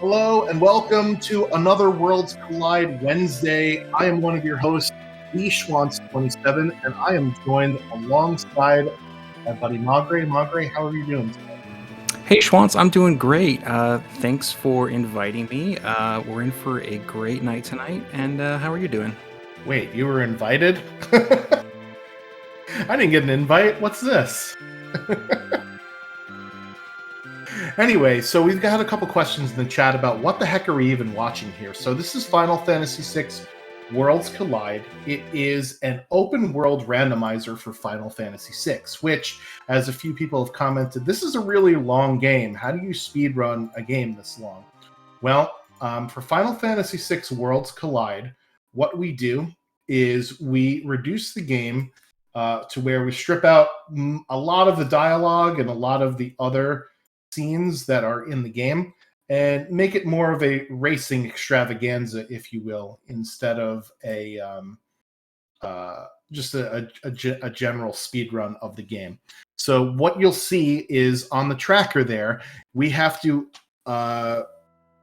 Hello and welcome to another Worlds Collide Wednesday. I am one of your hosts, Schwantz27, and I am joined alongside my buddy Magre. Magre, how are you doing today? Hey Schwantz, I'm doing great. Thanks for inviting me. We're in for a great night tonight, and how are you doing? Wait, you were invited? I didn't get an invite. What's this? Anyway, so we've got a couple questions in the chat about what the heck are we even watching here. So this is Final Fantasy VI Worlds Collide. It is an open world randomizer for Final Fantasy VI, which, as a few people have commented, this is a really long game. How do you speedrun a game this long? Well, for Final Fantasy VI Worlds Collide, what we do is we reduce the game to where we strip out a lot of the dialogue and a lot of the other scenes that are in the game and make it more of a racing extravaganza, if you will, instead of a just a general speed run of the game. So what you'll see is on the tracker there, we have to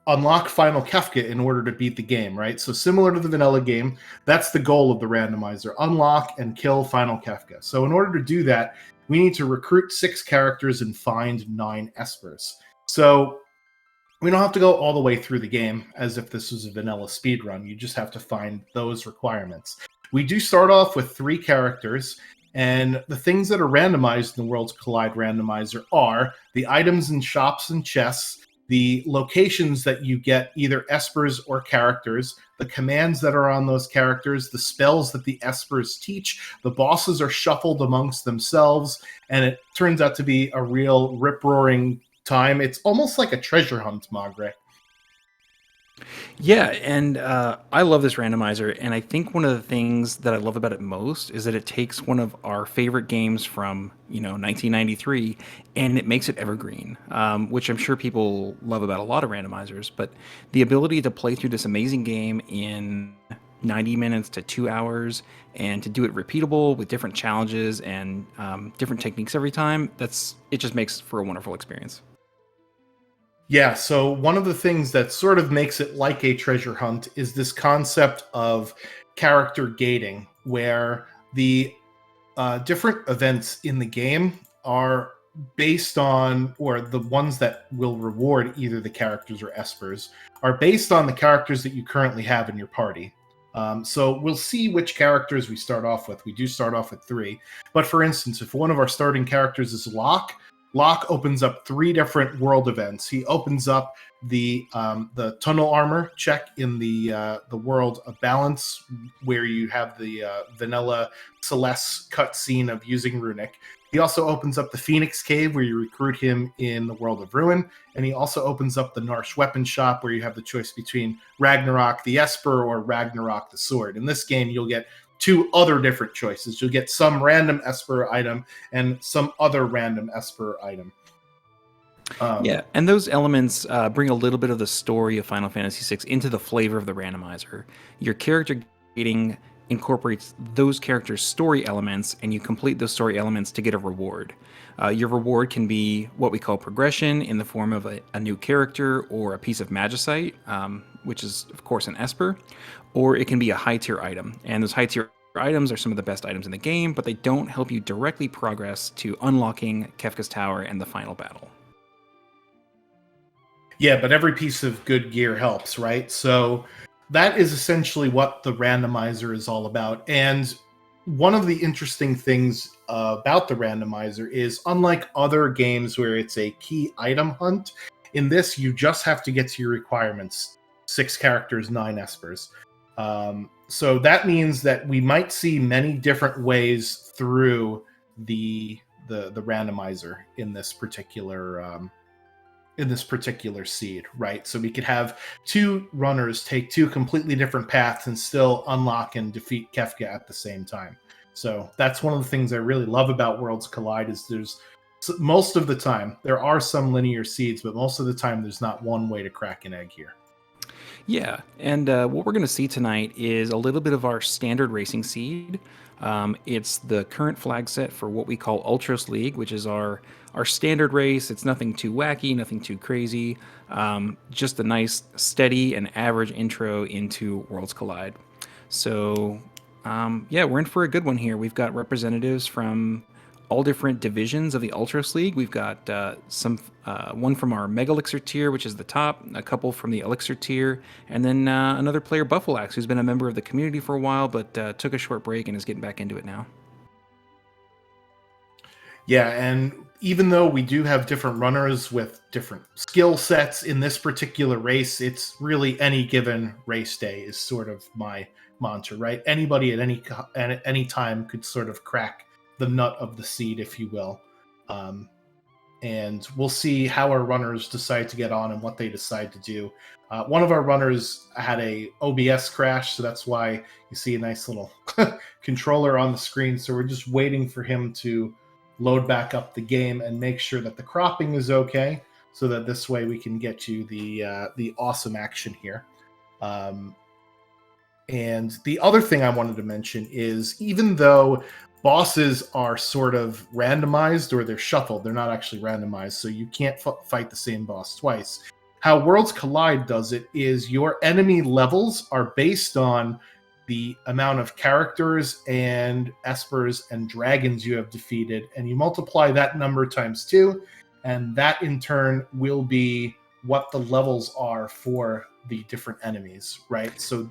unlock Final Kefka in order to beat the game, right? So similar to the vanilla game, that's the goal of the randomizer, unlock and kill Final Kefka. So in order to do that, we need to recruit 6 characters and find 9 espers. So we don't have to go all the way through the game as if this was a vanilla speedrun. You just have to find those requirements. We do start off with 3 characters, and the things that are randomized in the Worlds Collide randomizer are the items in shops and chests, the locations that you get either espers or characters, the commands that are on those characters, the spells that the espers teach, the bosses are shuffled amongst themselves, and it turns out to be a real rip-roaring time. It's almost like a treasure hunt, Magre. Yeah, and I love this randomizer, and I think one of the things that I love about it most is that it takes one of our favorite games from 1993 and it makes it evergreen, which I'm sure people love about a lot of randomizers. But the ability to play through this amazing game in 90 minutes to 2 hours and to do it repeatable with different challenges and different techniques every time, it just makes for a wonderful experience. Yeah, so one of the things that sort of makes it like a treasure hunt is this concept of character gating, where the different events in the game are based on, or the ones that will reward either the characters or espers, are based on the characters that you currently have in your party. So we'll see which characters we start off with. We do start off with 3. But for instance, if one of our starting characters is Locke, Locke opens up 3 different world events. He opens up the tunnel armor check in the world of balance, where you have the vanilla Celeste cutscene of using runic. He also opens up the Phoenix Cave, where you recruit him in the world of ruin, and he also opens up the Narsh weapon shop, where you have the choice between Ragnarok the Esper or Ragnarok the sword. In this game, you'll get 2 other different choices. You'll get some random Esper item and some other random Esper item. Yeah, and those elements bring a little bit of the story of Final Fantasy VI into the flavor of the randomizer. Your character gating incorporates those characters' story elements, and you complete those story elements to get a reward. Your reward can be what we call progression in the form of a new character or a piece of magicite, which is, of course, an Esper, or it can be a high-tier item. And those high-tier items are some of the best items in the game, but they don't help you directly progress to unlocking Kefka's Tower and the final battle. Yeah, but every piece of good gear helps, right? So that is essentially what the randomizer is all about. And one of the interesting things about the randomizer is, unlike other games where it's a key item hunt, in this you just have to get to your requirements: 6 characters, 9 espers. So that means that we might see many different ways through the randomizer in this particular seed, right? So we could have 2 runners take 2 completely different paths and still unlock and defeat Kefka at the same time. So that's one of the things I really love about Worlds Collide, is there's most of the time there are some linear seeds, but most of the time there's not one way to crack an egg here. Yeah, and what we're going to see tonight is a little bit of our standard racing seed. It's the current flag set for what we call Ultros League, which is our our standard race. It's nothing too wacky, nothing too crazy. Just a nice, steady, and average intro into Worlds Collide. So, yeah, we're in for a good one here. We've got representatives from all different divisions of the Ultros League. We've got one from our Mega Elixir tier, which is the top, a couple from the Elixir tier, and then another player, Buffalax, who's been a member of the community for a while, but took a short break and is getting back into it now. Yeah, and even though we do have different runners with different skill sets in this particular race, it's really any given race day is sort of my mantra, right? Anybody at any time could sort of crack the nut of the seed, if you will. And we'll see how our runners decide to get on and what they decide to do. One of our runners had a OBS crash, so that's why you see a nice little controller on the screen. So we're just waiting for him to load back up the game and make sure that the cropping is okay, so that this way we can get you the awesome action here. And the other thing I wanted to mention is, even though bosses are sort of randomized, or they're shuffled, they're not actually randomized, so you can't fight the same boss twice. How Worlds Collide does it is your enemy levels are based on the amount of characters and espers and dragons you have defeated, and you multiply that number times 2, and that in turn will be what the levels are for the different enemies, right? So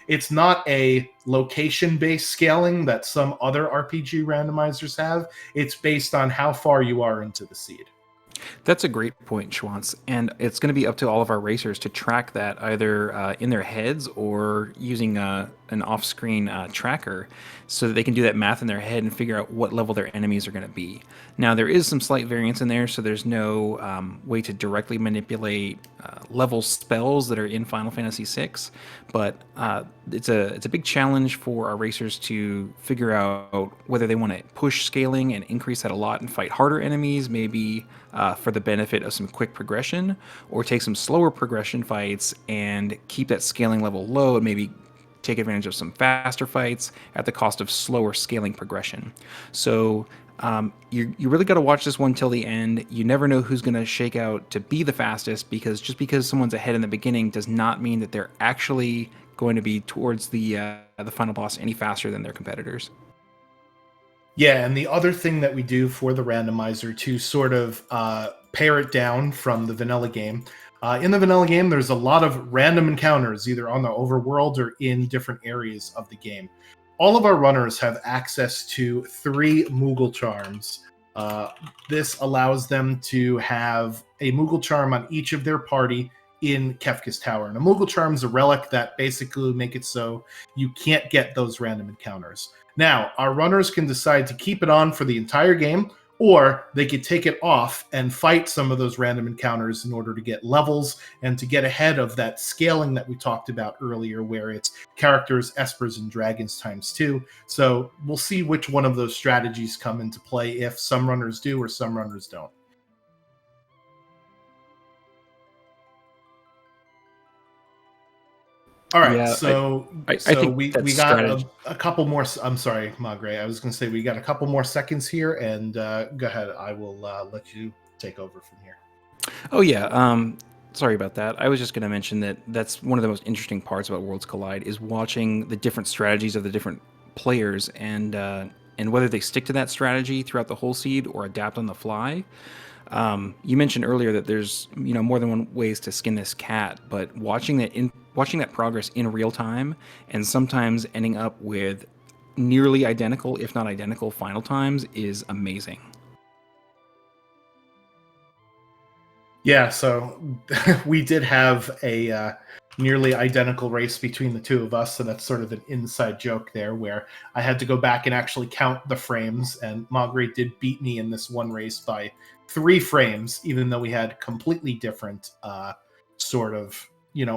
it's not a location-based scaling that some other RPG randomizers have. It's based on how far you are into the seed. That's a great point, Schwantz. And it's going to be up to all of our racers to track that either in their heads or using an off-screen tracker, so that they can do that math in their head and figure out what level their enemies are going to be. Now, there is some slight variance in there, so there's no way to directly manipulate level spells that are in Final Fantasy VI, but it's a big challenge for our racers to figure out whether they want to push scaling and increase that a lot and fight harder enemies, maybe for the benefit of some quick progression, or take some slower progression fights and keep that scaling level low and maybe take advantage of some faster fights at the cost of slower scaling progression. So you really got to watch this one till the end. You never know who's going to shake out to be the fastest, because just because someone's ahead in the beginning does not mean that they're actually going to be towards the final boss any faster than their competitors. Yeah, and the other thing that we do for the randomizer to sort of pare it down from the vanilla game, in the vanilla game, there's a lot of random encounters, either on the overworld or in different areas of the game. All of our runners have access to 3 Moogle charms. This allows them to have a Moogle charm on each of their party in Kefka's Tower. And a Moogle charm is a relic that basically make it so you can't get those random encounters. Now, our runners can decide to keep it on for the entire game, or they could take it off and fight some of those random encounters in order to get levels and to get ahead of that scaling that we talked about earlier, where it's characters, espers, and dragons times 2. So we'll see which one of those strategies come into play, if some runners do or some runners don't. All right, Yeah, so I think we got a couple more. I'm sorry, Magre. I was going to say we got a couple more seconds here, and go ahead. I will let you take over from here. Oh yeah. Sorry about that. I was just going to mention that that's one of the most interesting parts about Worlds Collide, is watching the different strategies of the different players, and whether they stick to that strategy throughout the whole seed or adapt on the fly. You mentioned earlier that there's more than one ways to skin this cat, but watching that progress in real time, and sometimes ending up with nearly identical, if not identical, final times is amazing. Yeah, so we did have a nearly identical race between the two of us, so that's sort of an inside joke there, where I had to go back and actually count the frames, and Magre did beat me in this one race by 3 frames, even though we had completely different sort of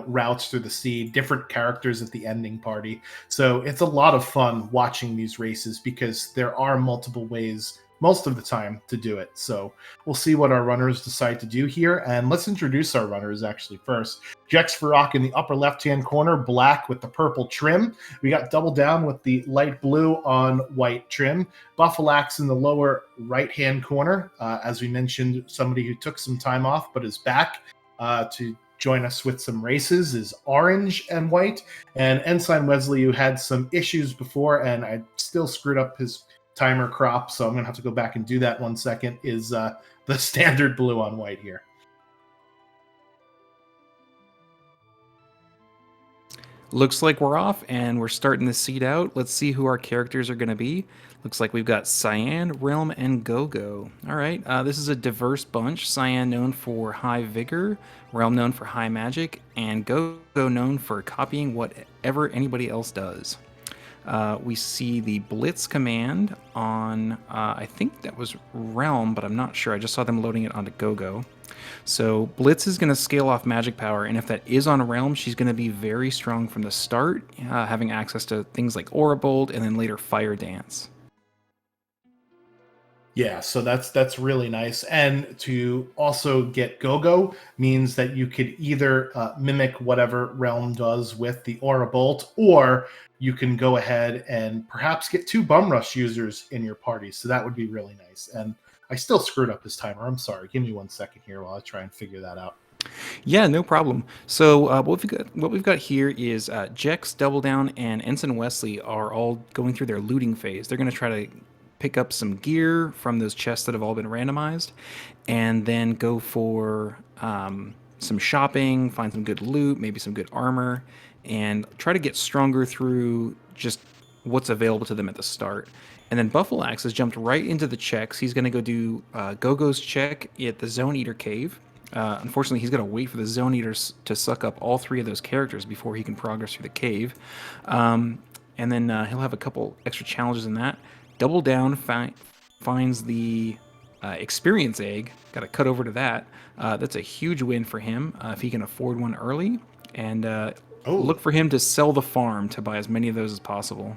routes through the seed, different characters at the ending party. So it's a lot of fun watching these races, because there are multiple ways most of the time to do it. So we'll see what our runners decide to do here. And let's introduce our runners actually first. Jex Farrak in the upper left-hand corner, black with the purple trim. We got Double Down with the light blue on white trim. Buffalax in the lower right-hand corner. As we mentioned, somebody who took some time off but is back to join us with some races is orange and white. And Ensign Wesley, who had some issues before, and I still screwed up his timer crop, so I'm going to have to go back and do that 1 second, is the standard blue on white here. Looks like we're off and we're starting to seed out. Let's see who our characters are going to be. Looks like we've got Cyan, Realm, and Gogo. All right, this is a diverse bunch. Cyan known for high vigor, Realm known for high magic, and Gogo known for copying whatever anybody else does. We see the Blitz command on, I think that was Realm, but I'm not sure. I just saw them loading it onto Gogo. So Blitz is going to scale off magic power, and if that is on a Realm, she's going to be very strong from the start, having access to things like Aura Bolt and then later Fire Dance. Yeah, so that's really nice. And to also get Gogo means that you could either mimic whatever Realm does with the Aura Bolt, or you can go ahead and perhaps get 2 Bum Rush users in your party. So that would be really nice. And I still screwed up this timer. I'm sorry. Give me 1 second here while I try and figure that out. Yeah, no problem. So what we've got here is Jex, Double Down, and Ensign Wesley are all going through their looting phase. They're going to try to pick up some gear from those chests that have all been randomized, and then go for some shopping, find some good loot, maybe some good armor, and try to get stronger through just what's available to them at the start. And then Buffalax has jumped right into the checks. He's going to go do Gogo's check at the Zone Eater Cave. Unfortunately, he's got to wait for the Zone Eaters to suck up all 3 of those characters before he can progress through the cave. And then he'll have a couple extra challenges in that. Double Down finds the experience egg. Got to cut over to that. That's a huge win for him if he can afford one early. And look for him to sell the farm to buy as many of those as possible.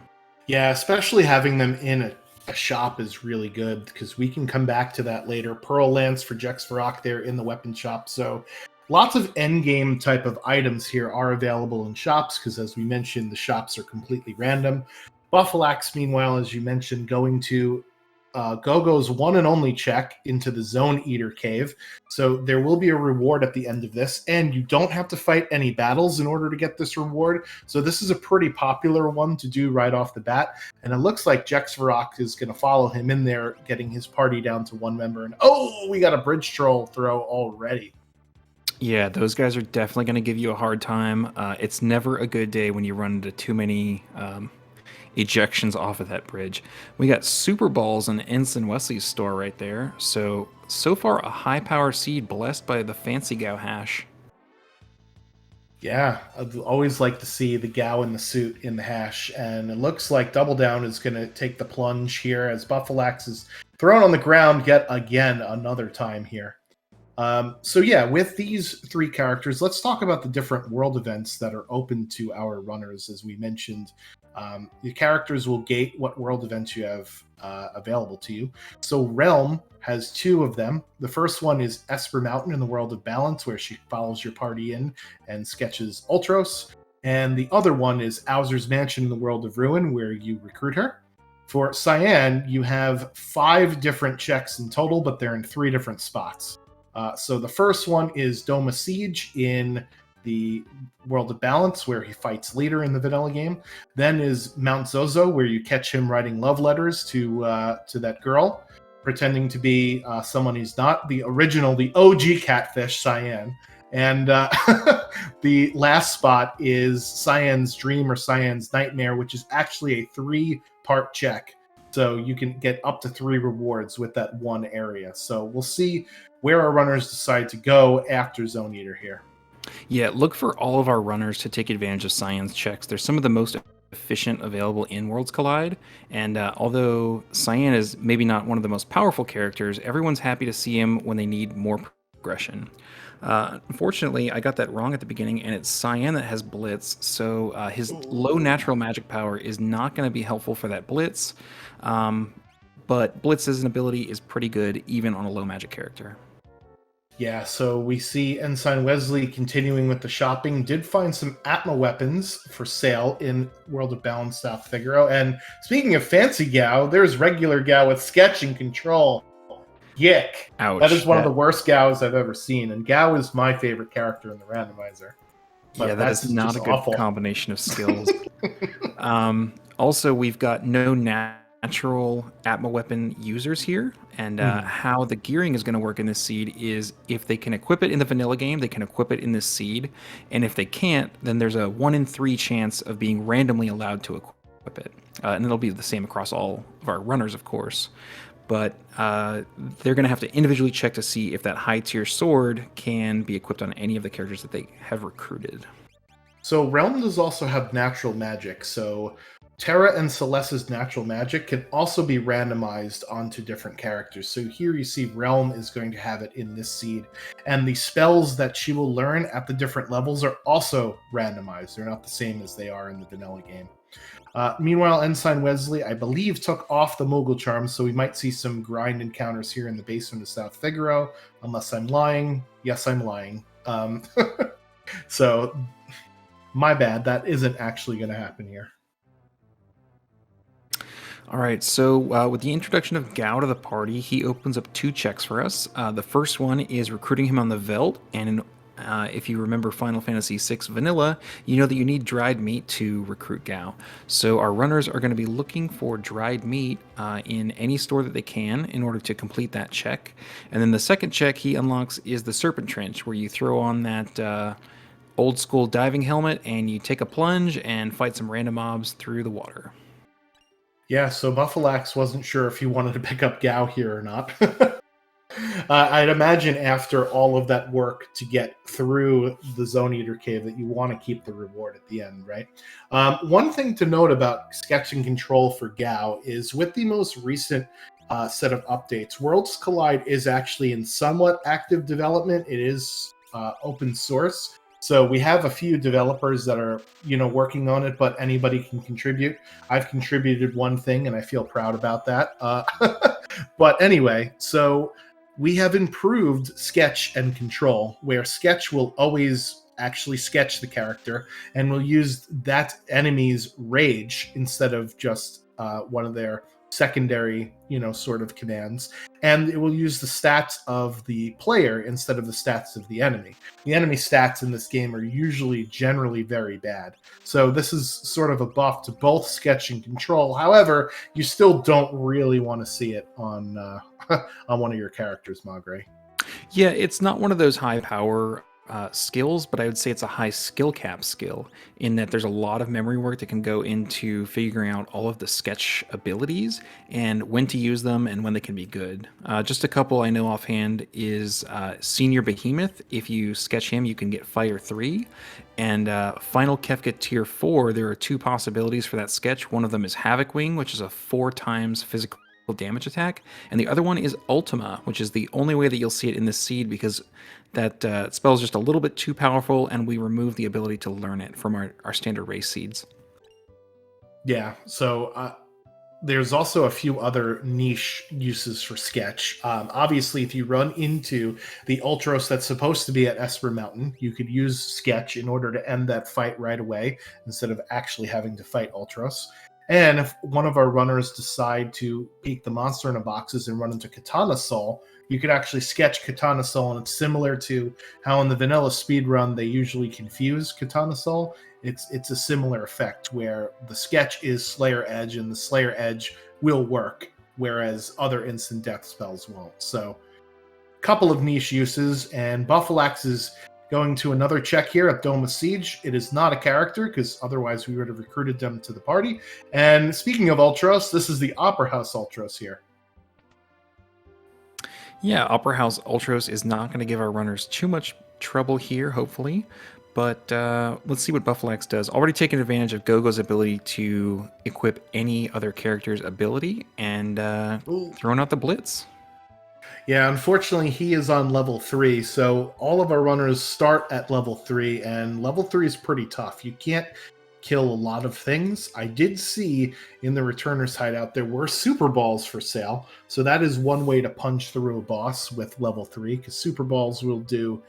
Yeah, especially having them in a shop is really good, because we can come back to that later. Pearl Lance for Jex Farrak there in the weapon shop. So lots of endgame type of items here are available in shops, because as we mentioned, the shops are completely random. Buffalax, meanwhile, as you mentioned, going to Gogo's one and only check into the Zone Eater Cave. So there will be a reward at the end of this, and you don't have to fight any battles in order to get this reward. So this is a pretty popular one to do right off the bat. And it looks like Jex Farrak is going to follow him in there, getting his party down to 1 member. And we got a bridge troll throw already. Yeah, those guys are definitely going to give you a hard time. It's never a good day when you run into too many ejections off of that bridge. We got Super Balls in Ensign Wesley's store right there. So far a high power seed blessed by the Fancy Gao hash. Yeah, I'd always like to see the Gao in the suit in the hash. And it looks like Double Down is going to take the plunge here as Buffalax is thrown on the ground yet again another time here. So yeah, with these 3 characters, let's talk about the different world events that are open to our runners. As we mentioned, the characters will gate what world events you have available to you. So Realm has 2 of them. The first one is Esper Mountain in the World of Balance, where she follows your party in and sketches Ultros. And the other one is Owzer's Mansion in the World of Ruin, where you recruit her. For Cyan, you have 5 different checks in total, but they're in 3 different spots. So the first one is Doma Siege in the World of Balance, where he fights Leader in the vanilla game. Then is Mount Zozo, where you catch him writing love letters to that girl, pretending to be someone he's not, the OG catfish, Cyan. And the last spot is Cyan's Dream or Cyan's Nightmare, which is actually a 3-part check. So you can get up to 3 rewards with that one area. So we'll see where our runners decide to go after Zone Eater here. Yeah, look for all of our runners to take advantage of Cyan's checks. They're some of the most efficient available in Worlds Collide. And although Cyan is maybe not one of the most powerful characters, everyone's happy to see him when they need more progression. Unfortunately, I got that wrong at the beginning, and it's Cyan that has Blitz, so his low natural magic power is not going to be helpful for that Blitz. but Blitz as an ability is pretty good even on a low magic character. Yeah, so we see Ensign Wesley continuing with the shopping. Did find some Atma weapons for sale in World of Balance South Figaro. And speaking of fancy Gao, there's regular Gao with sketch and control. Yick. Ouch. That is one of the worst Gaos I've ever seen. And Gao is my favorite character in the randomizer. But yeah, that is not a good awful combination of skills. Also, we've got no natural Atma weapon users here, and how the gearing is going to work in this seed is if they can equip it in the vanilla game, they can equip it in this seed, and if they can't, then there's a 1 in 3 chance of being randomly allowed to equip it, and it'll be the same across all of our runners, of course. But they're going to have to individually check to see if that high tier sword can be equipped on any of the characters that they have recruited. So Realm does also have natural magic. So Terra and Celeste's natural magic can also be randomized onto different characters. So here you see Realm is going to have it in this seed. And the spells that she will learn at the different levels are also randomized. They're not the same as they are in the vanilla game. Meanwhile, Ensign Wesley, I believe, took off the Mogul Charm, so we might see some grind encounters here in the basement of South Figaro, unless I'm lying. Yes, I'm lying. So, my bad. That isn't actually going to happen here. All right, so with the introduction of Gao to the party, he opens up 2 checks for us. The first one is recruiting him on the Veldt, and if you remember Final Fantasy VI Vanilla, you know that you need dried meat to recruit Gao. So our runners are going to be looking for dried meat in any store that they can in order to complete that check. And then the second check he unlocks is the Serpent Trench, where you throw on that old school diving helmet and you take a plunge and fight some random mobs through the water. Yeah, so Buffalax wasn't sure if he wanted to pick up Gao here or not. I'd imagine after all of that work to get through the Zone Eater Cave that you want to keep the reward at the end, right? One thing to note about sketch and control for Gao is with the most recent set of updates, Worlds Collide is actually in somewhat active development. It is open source. So we have a few developers that are, working on it, but anybody can contribute. I've contributed one thing and I feel proud about that. But anyway, so we have improved sketch and control, where sketch will always actually sketch the character and will use that enemy's rage instead of just one of their secondary, sort of commands. And it will use the stats of the player instead of the stats of the enemy. The enemy stats in this game are usually generally very bad. So this is sort of a buff to both sketch and control. However, you still don't really want to see it on on one of your characters, Magre. Yeah, it's not one of those high power skills, but I would say it's a high skill cap skill in that there's a lot of memory work that can go into figuring out all of the sketch abilities and when to use them and when they can be good. Just a couple I know offhand is Senior Behemoth. If you sketch him, you can get Fire 3. And Final Kefka Tier 4, there are 2 possibilities for that sketch. One of them is Havoc Wing, which is a 4 times physical damage attack, and the other one is Ultima, which is the only way that you'll see it in this seed because that spell is just a little bit too powerful, and we remove the ability to learn it from our standard race seeds. Yeah, so there's also a few other niche uses for sketch. Obviously, if you run into the Ultros that's supposed to be at Esper Mountain, you could use sketch in order to end that fight right away instead of actually having to fight Ultros. And if one of our runners decide to peek the monster in a boxes and run into Katana Soul, you could actually sketch Katana Soul, and it's similar to how in the vanilla speedrun they usually confuse Katana Soul. It's a similar effect where the sketch is Slayer Edge, and the Slayer Edge will work, whereas other instant death spells won't. So, a couple of niche uses, and Buffalax is going to another check here at Dome of Siege. It is not a character, because otherwise we would have recruited them to the party. And speaking of Ultros, this is the Opera House Ultros here. Yeah, Opera House Ultros is not going to give our runners too much trouble here, hopefully. But let's see what Buffalax does. Already taken advantage of Gogo's ability to equip any other character's ability and throwing out the Blitz. Yeah, unfortunately, he is on level 3, so all of our runners start at level 3, and level 3 is pretty tough. You can't kill a lot of things. I did see in the Returner's Hideout there were super balls for sale, so that is one way to punch through a boss with level 3, because super balls will do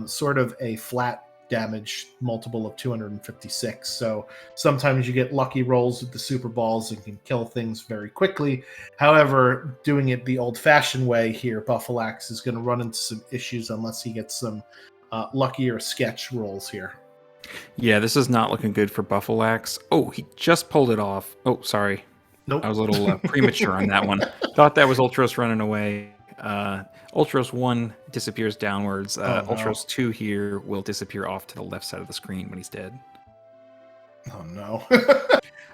sort of a flat damage multiple of 256. So sometimes you get lucky rolls with the super balls and can kill things very quickly. However, doing it the old-fashioned way here, Buffalax is going to run into some issues unless he gets some luckier sketch rolls here. Yeah, this is not looking good for Buffalax. Oh, he just pulled it off. Oh, sorry. Nope. I was a little premature on that one. Thought that was Ultros running away. Ultros 1 disappears downwards. Ultros 2 here will disappear off to the left side of the screen when he's dead. Oh, no.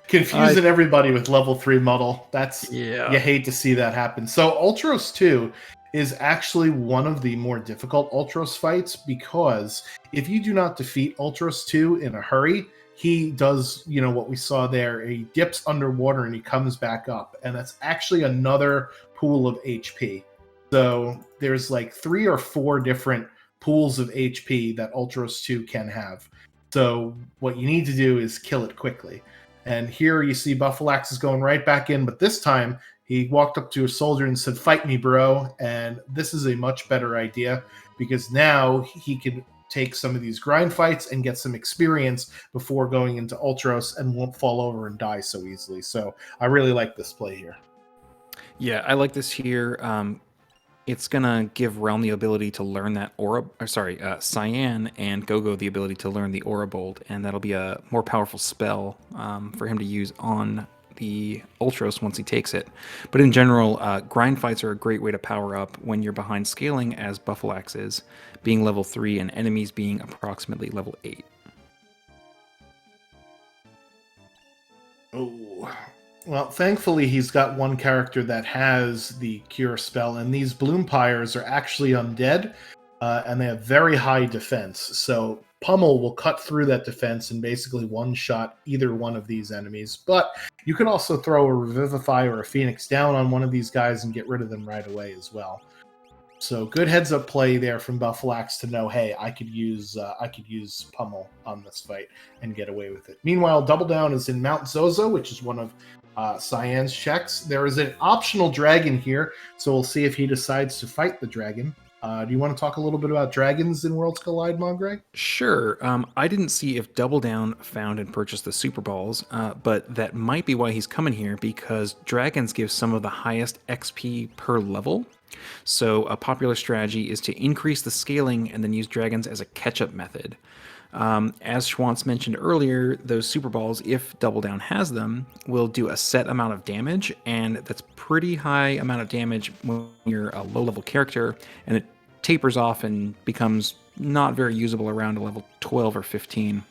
Confusing everybody with level 3 muddle. You hate to see that happen. So Ultros 2 is actually one of the more difficult Ultros fights, because if you do not defeat Ultros 2 in a hurry, he does, what we saw there. He dips underwater and he comes back up. And that's actually another pool of HP. So there's like 3 or 4 different pools of HP that Ultros 2 can have. So what you need to do is kill it quickly. And here you see Buffalax is going right back in, but this time he walked up to a soldier and said, "Fight me, bro." And this is a much better idea, because now he can take some of these grind fights and get some experience before going into Ultros, and won't fall over and die so easily. So I really like this play here. Yeah, I like this here. It's gonna give Realm the ability to learn that Cyan, and Gogo the ability to learn the Aura Bolt, and that'll be a more powerful spell for him to use on the Ultros once he takes it. But in general, grind fights are a great way to power up when you're behind scaling, as Buffalax is, being level 3 and enemies being approximately level 8. Oh, well, thankfully he's got one character that has the cure spell, and these Bloom Pyres are actually undead, and they have very high defense. So Pummel will cut through that defense and basically one-shot either one of these enemies. But you can also throw a Revivify or a Phoenix down on one of these guys and get rid of them right away as well. So good heads-up play there from Buffalax to know, hey, I could use Pummel on this fight and get away with it. Meanwhile, Double Down is in Mount Zozo, which is one of Cyan's checks. There is an optional dragon here, so we'll see if he decides to fight the dragon. Do you want to talk a little bit about dragons in Worlds Collide, Mongrey? Sure. I didn't see if Double Down found and purchased the Super Balls, but that might be why he's coming here, because dragons give some of the highest XP per level. So a popular strategy is to increase the scaling and then use dragons as a catch-up method. As Schwantz mentioned earlier, those Super Balls, if Double Down has them, will do a set amount of damage, and that's pretty high amount of damage when you're a low-level character, and it tapers off and becomes not very usable around a level 12 or 15.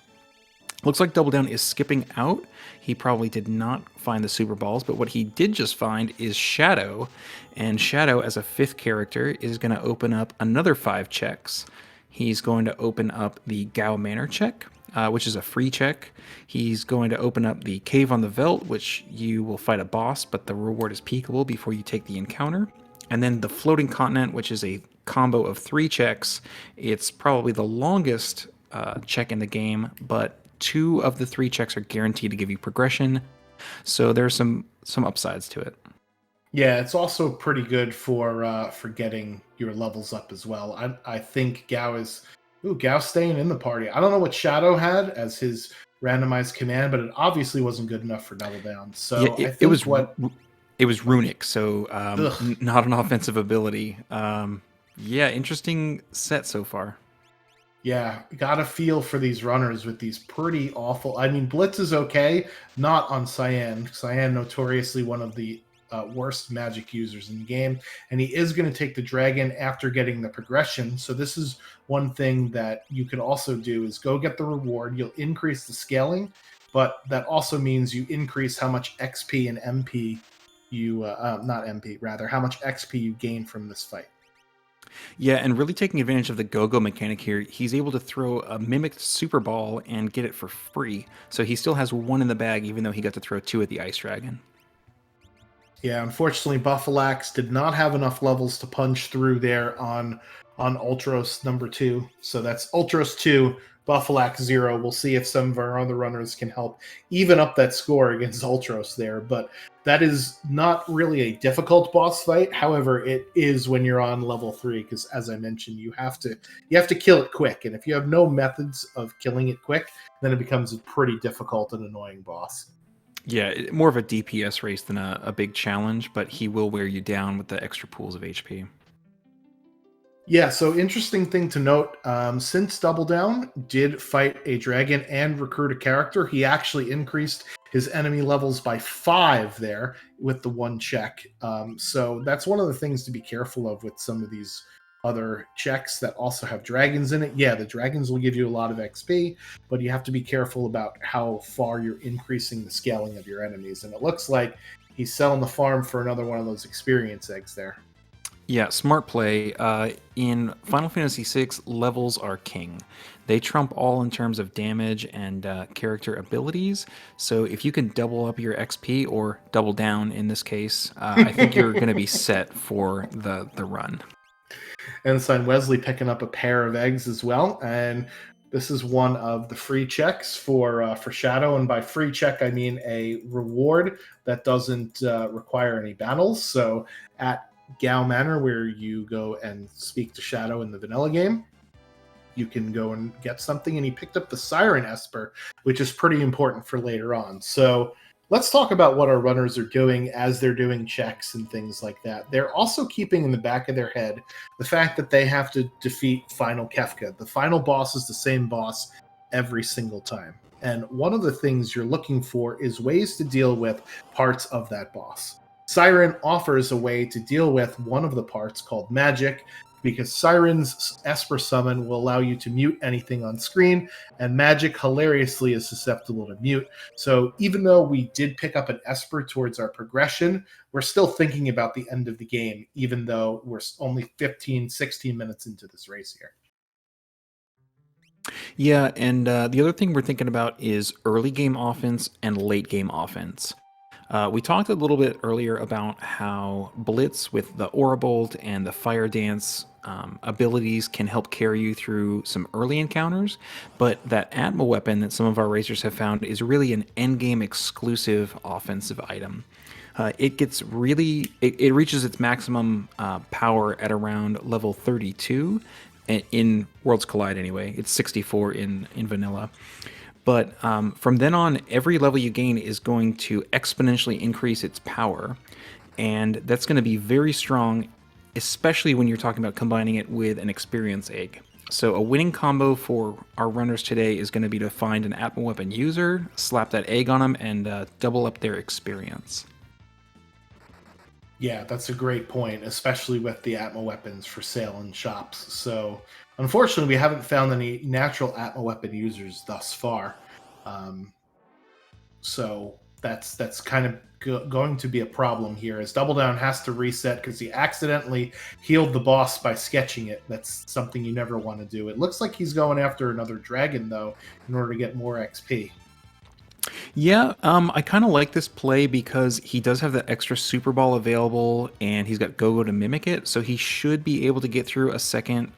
Looks like Double Down is skipping out. He probably did not find the Super Balls, but what he did just find is Shadow, and Shadow as a 5th character is going to open up another 5 checks. He's going to open up the Gao Manor check, which is a free check. He's going to open up the Cave on the Veldt, which you will fight a boss, but the reward is peakable before you take the encounter. And then the Floating Continent, which is a combo of 3 checks. It's probably the longest check in the game, but 2 of the 3 checks are guaranteed to give you progression. So there's some upsides to it. Yeah, it's also pretty good for getting your levels up as well. I think Gao's staying in the party. I don't know what Shadow had as his randomized command, but it obviously wasn't good enough for Double Down. So yeah, it was runic, so not an offensive ability. Yeah, interesting set so far. Yeah, got a feel for these runners with these pretty awful. I mean, Blitz is okay, not on Cyan. Cyan notoriously one of the worst magic users in the game, and he is going to take the dragon after getting the progression. So this is one thing that you could also do is go get the reward. You'll increase the scaling, but that also means you increase how much XP and MP you not MP rather how much XP you gain from this fight. Yeah, and really taking advantage of the go-go mechanic here, he's able to throw a mimicked Super Ball and get it for free. So he still has 1 in the bag, even though he got to throw 2 at the Ice Dragon. Yeah, unfortunately, Buffalax did not have enough levels to punch through there on Ultros number 2. So that's Ultros 2, Buffalax 0. We'll see if some of our other runners can help even up that score against Ultros there. But that is not really a difficult boss fight. However, it is when you're on level 3, because as I mentioned, you have to kill it quick. And if you have no methods of killing it quick, then it becomes a pretty difficult and annoying boss. Yeah, more of a DPS race than a big challenge, but he will wear you down with the extra pools of HP. Yeah, so interesting thing to note, since Double Down did fight a dragon and recruit a character, he actually increased his enemy levels by 5 there with the one check. So that's one of the things to be careful of with some of these other checks that also have dragons in it. Yeah, the dragons will give you a lot of XP, but you have to be careful about how far you're increasing the scaling of your enemies. And it looks like he's selling the farm for another one of those experience eggs there. Yeah, smart play. In Final Fantasy VI, levels are king. They trump all in terms of damage and character abilities. So if you can double up your XP, or double down in this case, I think you're going to be set for the run. Ensign Wesley picking up a pair of eggs as well. And this is one of the free checks for Shadow. And by free check, I mean a reward that doesn't require any battles. So at Gao Manor, where you go and speak to Shadow in the vanilla game, you can go and get something. And he picked up the Siren Esper, which is pretty important for later on. So let's talk about what our runners are doing as they're doing checks and things like that. They're also keeping in the back of their head the fact that they have to defeat Final Kefka. The final boss is the same boss every single time. And one of the things you're looking for is ways to deal with parts of that boss. Siren offers a way to deal with one of the parts called magic, because Siren's Esper summon will allow you to mute anything on screen, and magic hilariously is susceptible to mute. So even though we did pick up an Esper towards our progression, we're still thinking about the end of the game, even though we're only 15, 16 minutes into this race here. Yeah, and the other thing we're thinking about is early game offense and late game offense. We talked a little bit earlier about how Blitz with the Aura Bolt and the Fire Dance abilities can help carry you through some early encounters, but that Atma weapon that some of our racers have found is really an endgame exclusive offensive item. It reaches its maximum power at around level 32 in Worlds Collide anyway. It's 64 in vanilla. But from then on, every level you gain is going to exponentially increase its power. And that's going to be very strong, especially when you're talking about combining it with an experience egg. So a winning combo for our runners today is going to be to find an Atma weapon user, slap that egg on them, and double up their experience. Yeah, that's a great point, especially with the Atma weapons for sale in shops. So unfortunately, we haven't found any natural Atma weapon users thus far. So that's kind of going to be a problem here, as Double Down has to reset because he accidentally healed the boss by sketching it. That's something you never want to do. It looks like he's going after another dragon, though, in order to get more XP. Yeah, I kind of like this play because he does have the extra Super Ball available, and he's got Go-Go to mimic it, so he should be able to get through a second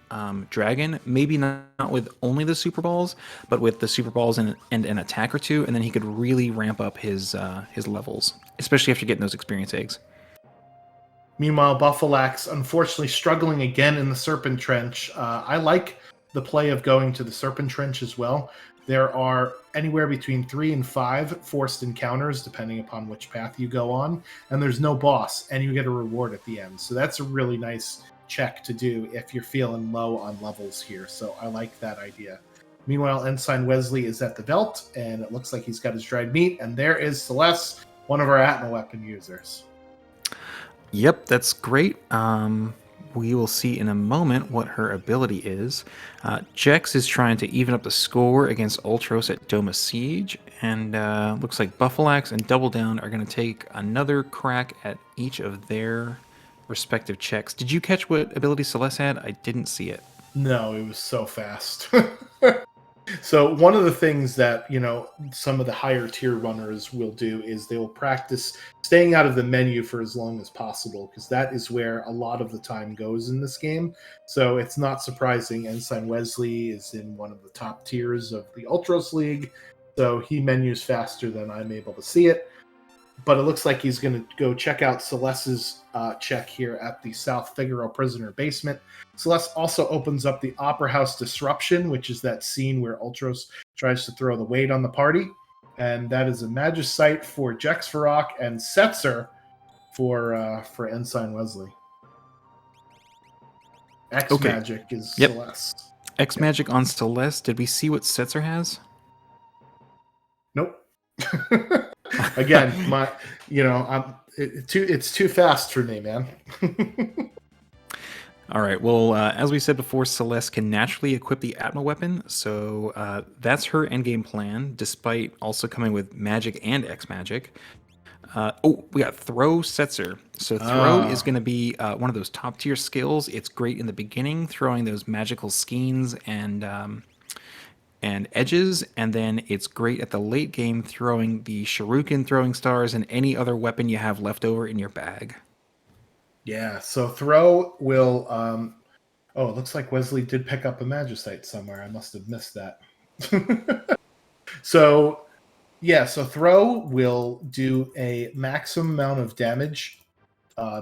dragon. Maybe not with only the Super Balls, but with the Super Balls and an attack or two, and then he could really ramp up his levels, especially after getting those experience eggs. Meanwhile, Buffalax, unfortunately, struggling again in the Serpent Trench. I like the play of going to the Serpent Trench as well. There are anywhere between 3 and 5 forced encounters, depending upon which path you go on, and there's no boss, and you get a reward at the end. So that's a really nice check to do if you're feeling low on levels here. So I like that idea. Meanwhile, Ensign Wesley is at the Veld, and it looks like he's got his dried meat, and there is Celeste, one of our Atma weapon users. Yep, that's great. We will see in a moment what her ability is. Jex is trying to even up the score against Ultros at Doma Siege, and looks like Buffalax and Double Down are going to take another crack at each of their respective checks. Did you catch what ability Celeste had? I didn't see it. No, it was so fast. So one of the things that, some of the higher tier runners will do is they will practice staying out of the menu for as long as possible, because that is where a lot of the time goes in this game. So it's not surprising Ensign Wesley is in one of the top tiers of the Ultros League, so he menus faster than I'm able to see it. But it looks like he's going to go check out Celeste's check here at the South Figaro prisoner basement. Celeste also opens up the Opera House Disruption, which is that scene where Ultros tries to throw the weight on the party. And that is a Magicite for Jex Varrock and Setzer for Ensign Wesley. X Magic is Celeste. X Magic on Celeste. Did we see what Setzer has? Nope. Again, it's too fast for me, man. All right. Well, as we said before, Celeste can naturally equip the Atma weapon, so that's her endgame plan, despite also coming with magic and X Magic. We got Throw Setzer. So Throw is going to be one of those top tier skills. It's great in the beginning, throwing those magical skeins and edges, and then it's great at the late game, throwing the Shuriken throwing stars and any other weapon you have left over in your bag. Yeah, so Throw will... it looks like Wesley did pick up a Magicite somewhere. I must have missed that. So Throw will do a maximum amount of damage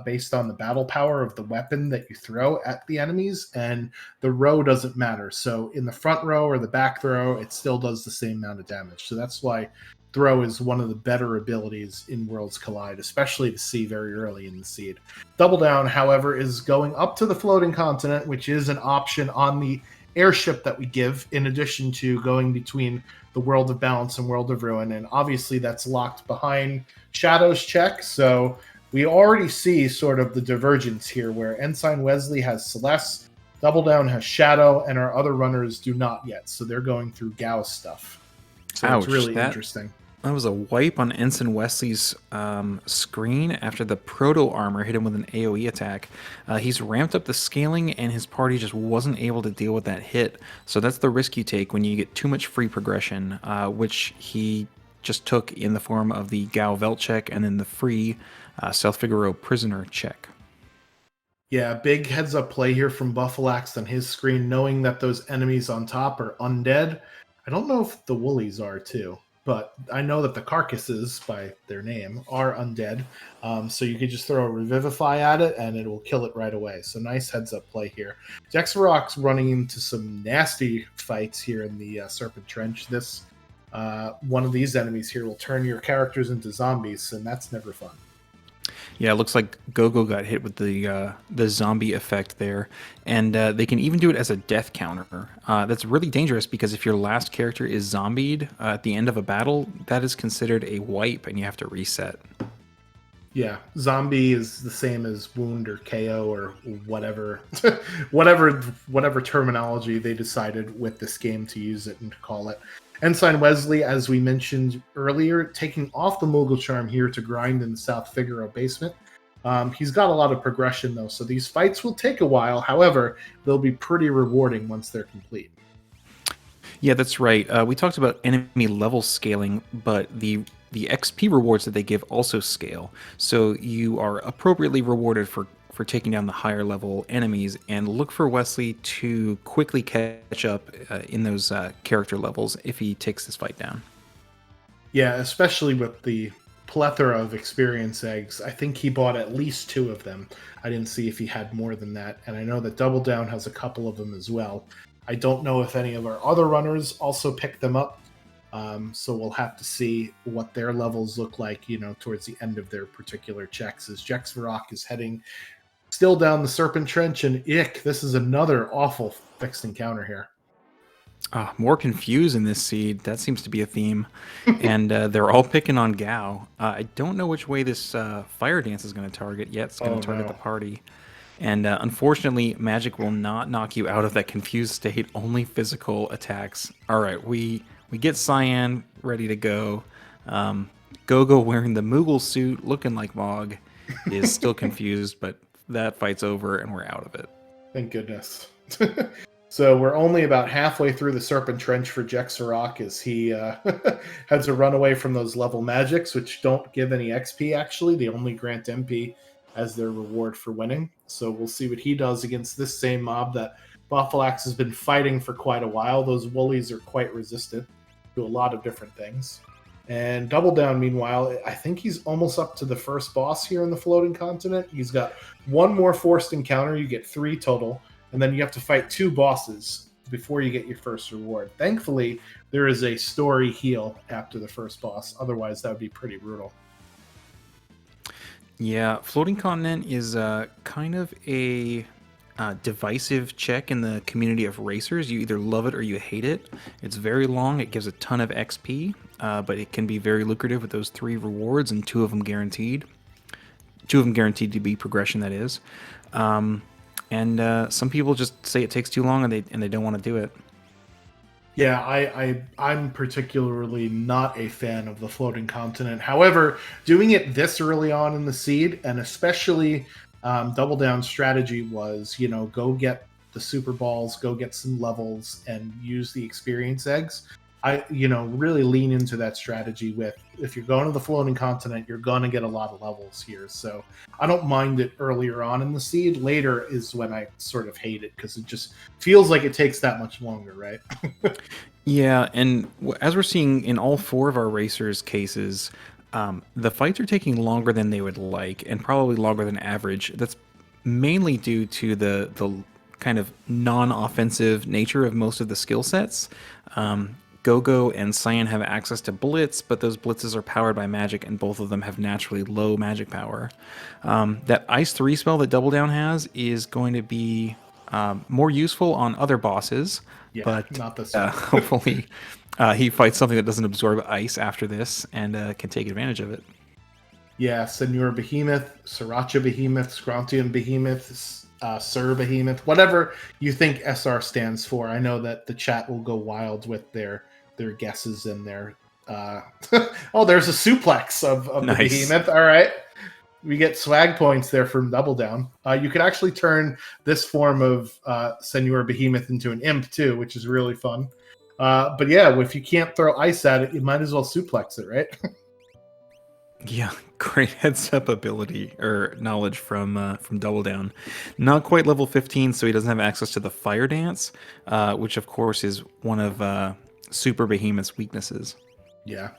based on the battle power of the weapon that you throw at the enemies, and the row doesn't matter. So in the front row or the back row, it still does the same amount of damage. So that's why Throw is one of the better abilities in Worlds Collide, especially to see very early in the seed. Double Down, however, is going up to the floating continent, which is an option on the airship that we give, in addition to going between the World of Balance and World of Ruin. And obviously that's locked behind Shadow's check, so we already see sort of the divergence here, where Ensign Wesley has Celeste, Double Down has Shadow, and our other runners do not yet. So they're going through Gao's stuff. So Ouch, it's really interesting. That was a wipe on Ensign Wesley's screen after the Proto Armor hit him with an AoE attack. He's ramped up the scaling, and his party just wasn't able to deal with that hit. So that's the risk you take when you get too much free progression, which he just took in the form of the Gao Velt check and then the free South Figaro prisoner check. Yeah, big heads up play here from Buffalax on his screen, knowing that those enemies on top are undead. I don't know if the Woolies are too, but I know that the Carcasses, by their name, are undead. So you could just throw a Revivify at it and it will kill it right away. So nice heads up play here. Jexarock's running into some nasty fights here in the Serpent Trench. This one of these enemies here will turn your characters into zombies, and that's never fun. Yeah, it looks like Gogo got hit with the zombie effect there, and they can even do it as a death counter. That's really dangerous, because if your last character is zombied at the end of a battle, that is considered a wipe, and you have to reset. Yeah, zombie is the same as wound or KO or whatever, whatever terminology they decided with this game to use it and to call it. Ensign Wesley, as we mentioned earlier, taking off the Moogle Charm here to grind in the South Figaro basement. He's got a lot of progression, though, so these fights will take a while. However, they'll be pretty rewarding once they're complete. Yeah, that's right. We talked about enemy level scaling, but the XP rewards that they give also scale. So you are appropriately rewarded for taking down the higher level enemies, and look for Wesley to quickly catch up in those character levels if he takes this fight down. Yeah, especially with the plethora of experience eggs. I think he bought at least 2 of them. I didn't see if he had more than that, and I know that Double Down has a couple of them as well. I don't know if any of our other runners also picked them up, so we'll have to see what their levels look like, towards the end of their particular checks, as Jex Varrock is heading still down the Serpent Trench, and this is another awful fixed encounter here. More confused in this seed. That seems to be a theme. And they're all picking on Gao. I don't know which way this fire dance is going to target yet. It's going to target the party. And unfortunately, magic will not knock you out of that confused state. Only physical attacks. All right, we get Cyan ready to go. Gogo wearing the Moogle suit, looking like Mog, is still confused, but that fight's over and we're out of it. Thank goodness. So we're only about halfway through the Serpent Trench for Jexarok as he has to run away from those level magics, which don't give any XP, actually. They only grant MP as their reward for winning. So we'll see what he does against this same mob that Buffalax has been fighting for quite a while. Those woolies are quite resistant to a lot of different things. And Double Down, meanwhile, I think he's almost up to the first boss here in the Floating Continent. He's got one more forced encounter. You get 3 total. And then you have to fight 2 bosses before you get your first reward. Thankfully, there is a story heal after the first boss. Otherwise, that would be pretty brutal. Yeah, Floating Continent is kind of a divisive check in the community of racers. You either love it or you hate it. It's very long. It gives a ton of XP, but it can be very lucrative with those 3 rewards and 2 of them guaranteed. 2 of them guaranteed to be progression, that is. And some people just say it takes too long and they don't want to do it. Yeah, I'm particularly not a fan of the Floating Continent. However, doing it this early on in the seed, and especially Double Down strategy was, go get the Super Balls, go get some levels, and use the experience eggs. I really lean into that strategy with, if you're going to the Floating Continent, you're going to get a lot of levels here. So I don't mind it earlier on in the seed. Later is when I sort of hate it because it just feels like it takes that much longer, right? Yeah, and as we're seeing in all 4 of our racers' cases, the fights are taking longer than they would like, and probably longer than average. That's mainly due to the kind of non-offensive nature of most of the skill sets. Go-Go and Cyan have access to Blitz, but those Blitzes are powered by magic, and both of them have naturally low magic power. That Ice 3 spell that Double Down has is going to be more useful on other bosses, but not this hopefully he fights something that doesn't absorb ice after this and can take advantage of it. Yeah, Senor Behemoth, Sriracha Behemoth, Scrontium Behemoth, Sir Behemoth, whatever you think SR stands for. I know that the chat will go wild with their guesses and their oh, there's a suplex of Nice. The Behemoth. All right, we get swag points there from Double Down. You could actually turn this form of Senor Behemoth into an imp too, which is really fun. But yeah, if you can't throw ice at it, you might as well suplex it, right? Yeah, great heads up ability or knowledge from Double Down. Not quite level 15, so he doesn't have access to the Fire Dance, which of course is one of Super Behemoth's weaknesses. Yeah,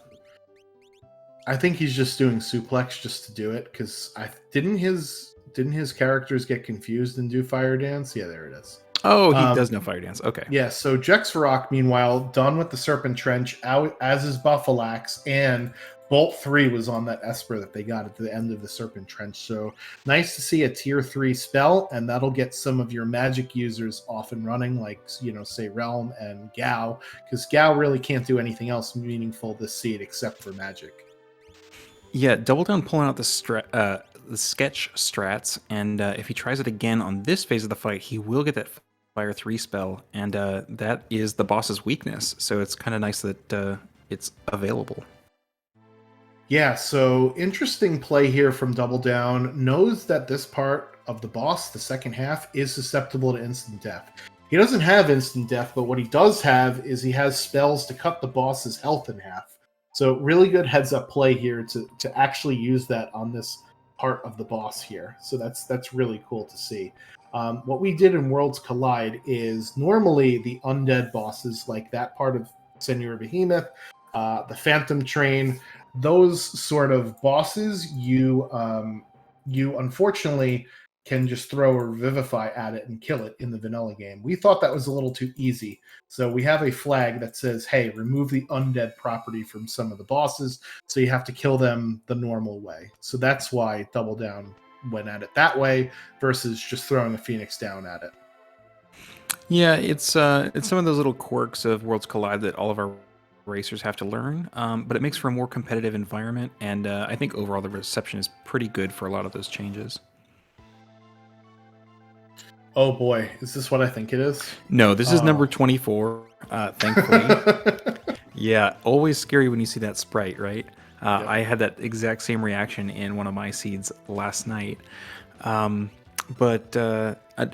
I think he's just doing suplex just to do it because didn't his characters get confused and do Fire Dance? Yeah, there it is. Oh, he does know Fire Dance. Okay. Yeah, so Jexarok, meanwhile, done with the Serpent Trench, out as is Buffalax, and Bolt 3 was on that Esper that they got at the end of the Serpent Trench. So nice to see a tier 3 spell, and that'll get some of your magic users off and running, like, say Realm and Gao, because Gao really can't do anything else meaningful this seed except for magic. Yeah, Double Down pulling out the sketch strats, and if he tries it again on this phase of the fight, he will get that Fire 3 spell, and that is the boss's weakness, so it's kind of nice that it's available. Yeah, so interesting play here from Double Down. Knows that this part of the boss, the second half, is susceptible to instant death. He doesn't have instant death, but what he does have is he has spells to cut the boss's health in half. So really good heads-up play here to actually use that on this part of the boss here. So that's really cool to see. What we did in Worlds Collide is normally the undead bosses, like that part of Senor Behemoth, the Phantom Train, those sort of bosses, you unfortunately can just throw a Revivify at it and kill it in the vanilla game. We thought that was a little too easy. So we have a flag that says, hey, remove the undead property from some of the bosses, so you have to kill them the normal way. So that's why Double Down went at it that way versus just throwing a Phoenix down at it. Yeah, it's some of those little quirks of Worlds Collide that all of our racers have to learn, but it makes for a more competitive environment, and I think overall the reception is pretty good for a lot of those changes. Oh boy, is this what I think it is? No, this is number 24, thankfully. Yeah, always scary when you see that sprite, right? Yep. I had that exact same reaction in one of my seeds last night. But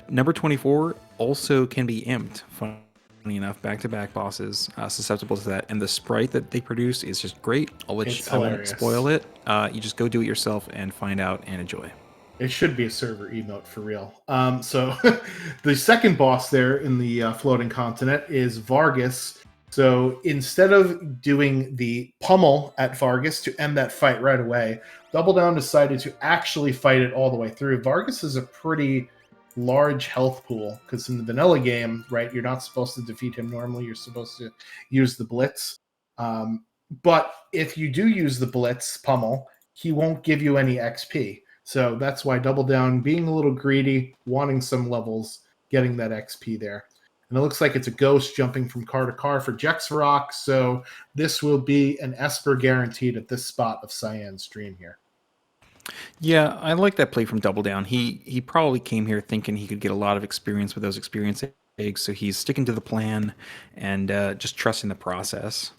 number 24 also can be imped. Funny enough, back-to-back bosses susceptible to that, and the sprite that they produce is just great. It's I won't hilarious. spoil it. You just go do it yourself and find out and enjoy. It should be a server emote for real. So the second boss there in the floating continent is Vargas. So instead of doing the pummel at Vargas to end that fight right away, Double Down decided to actually fight it all the way through. Vargas is a pretty large health pool because in the vanilla game, right, you're not supposed to defeat him normally. You're supposed to use the blitz. But if you do use the blitz pummel, he won't give you any XP. So that's why Double Down, being a little greedy, wanting some levels, getting that XP there. And it looks like it's a ghost jumping from car to car for Jexvarok, so this will be an Esper guaranteed at this spot of Cyan's Dream here. Yeah, I like that play from Double Down. He probably came here thinking he could get a lot of experience with those experience eggs, so he's sticking to the plan and just trusting the process.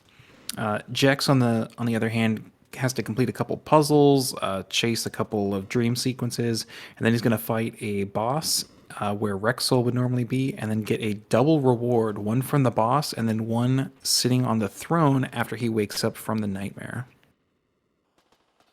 Jex, on the other hand, has to complete a couple puzzles, chase a couple of dream sequences, and then he's going to fight a boss where Rexol would normally be, and then get a double reward, one from the boss, and then one sitting on the throne after he wakes up from the nightmare.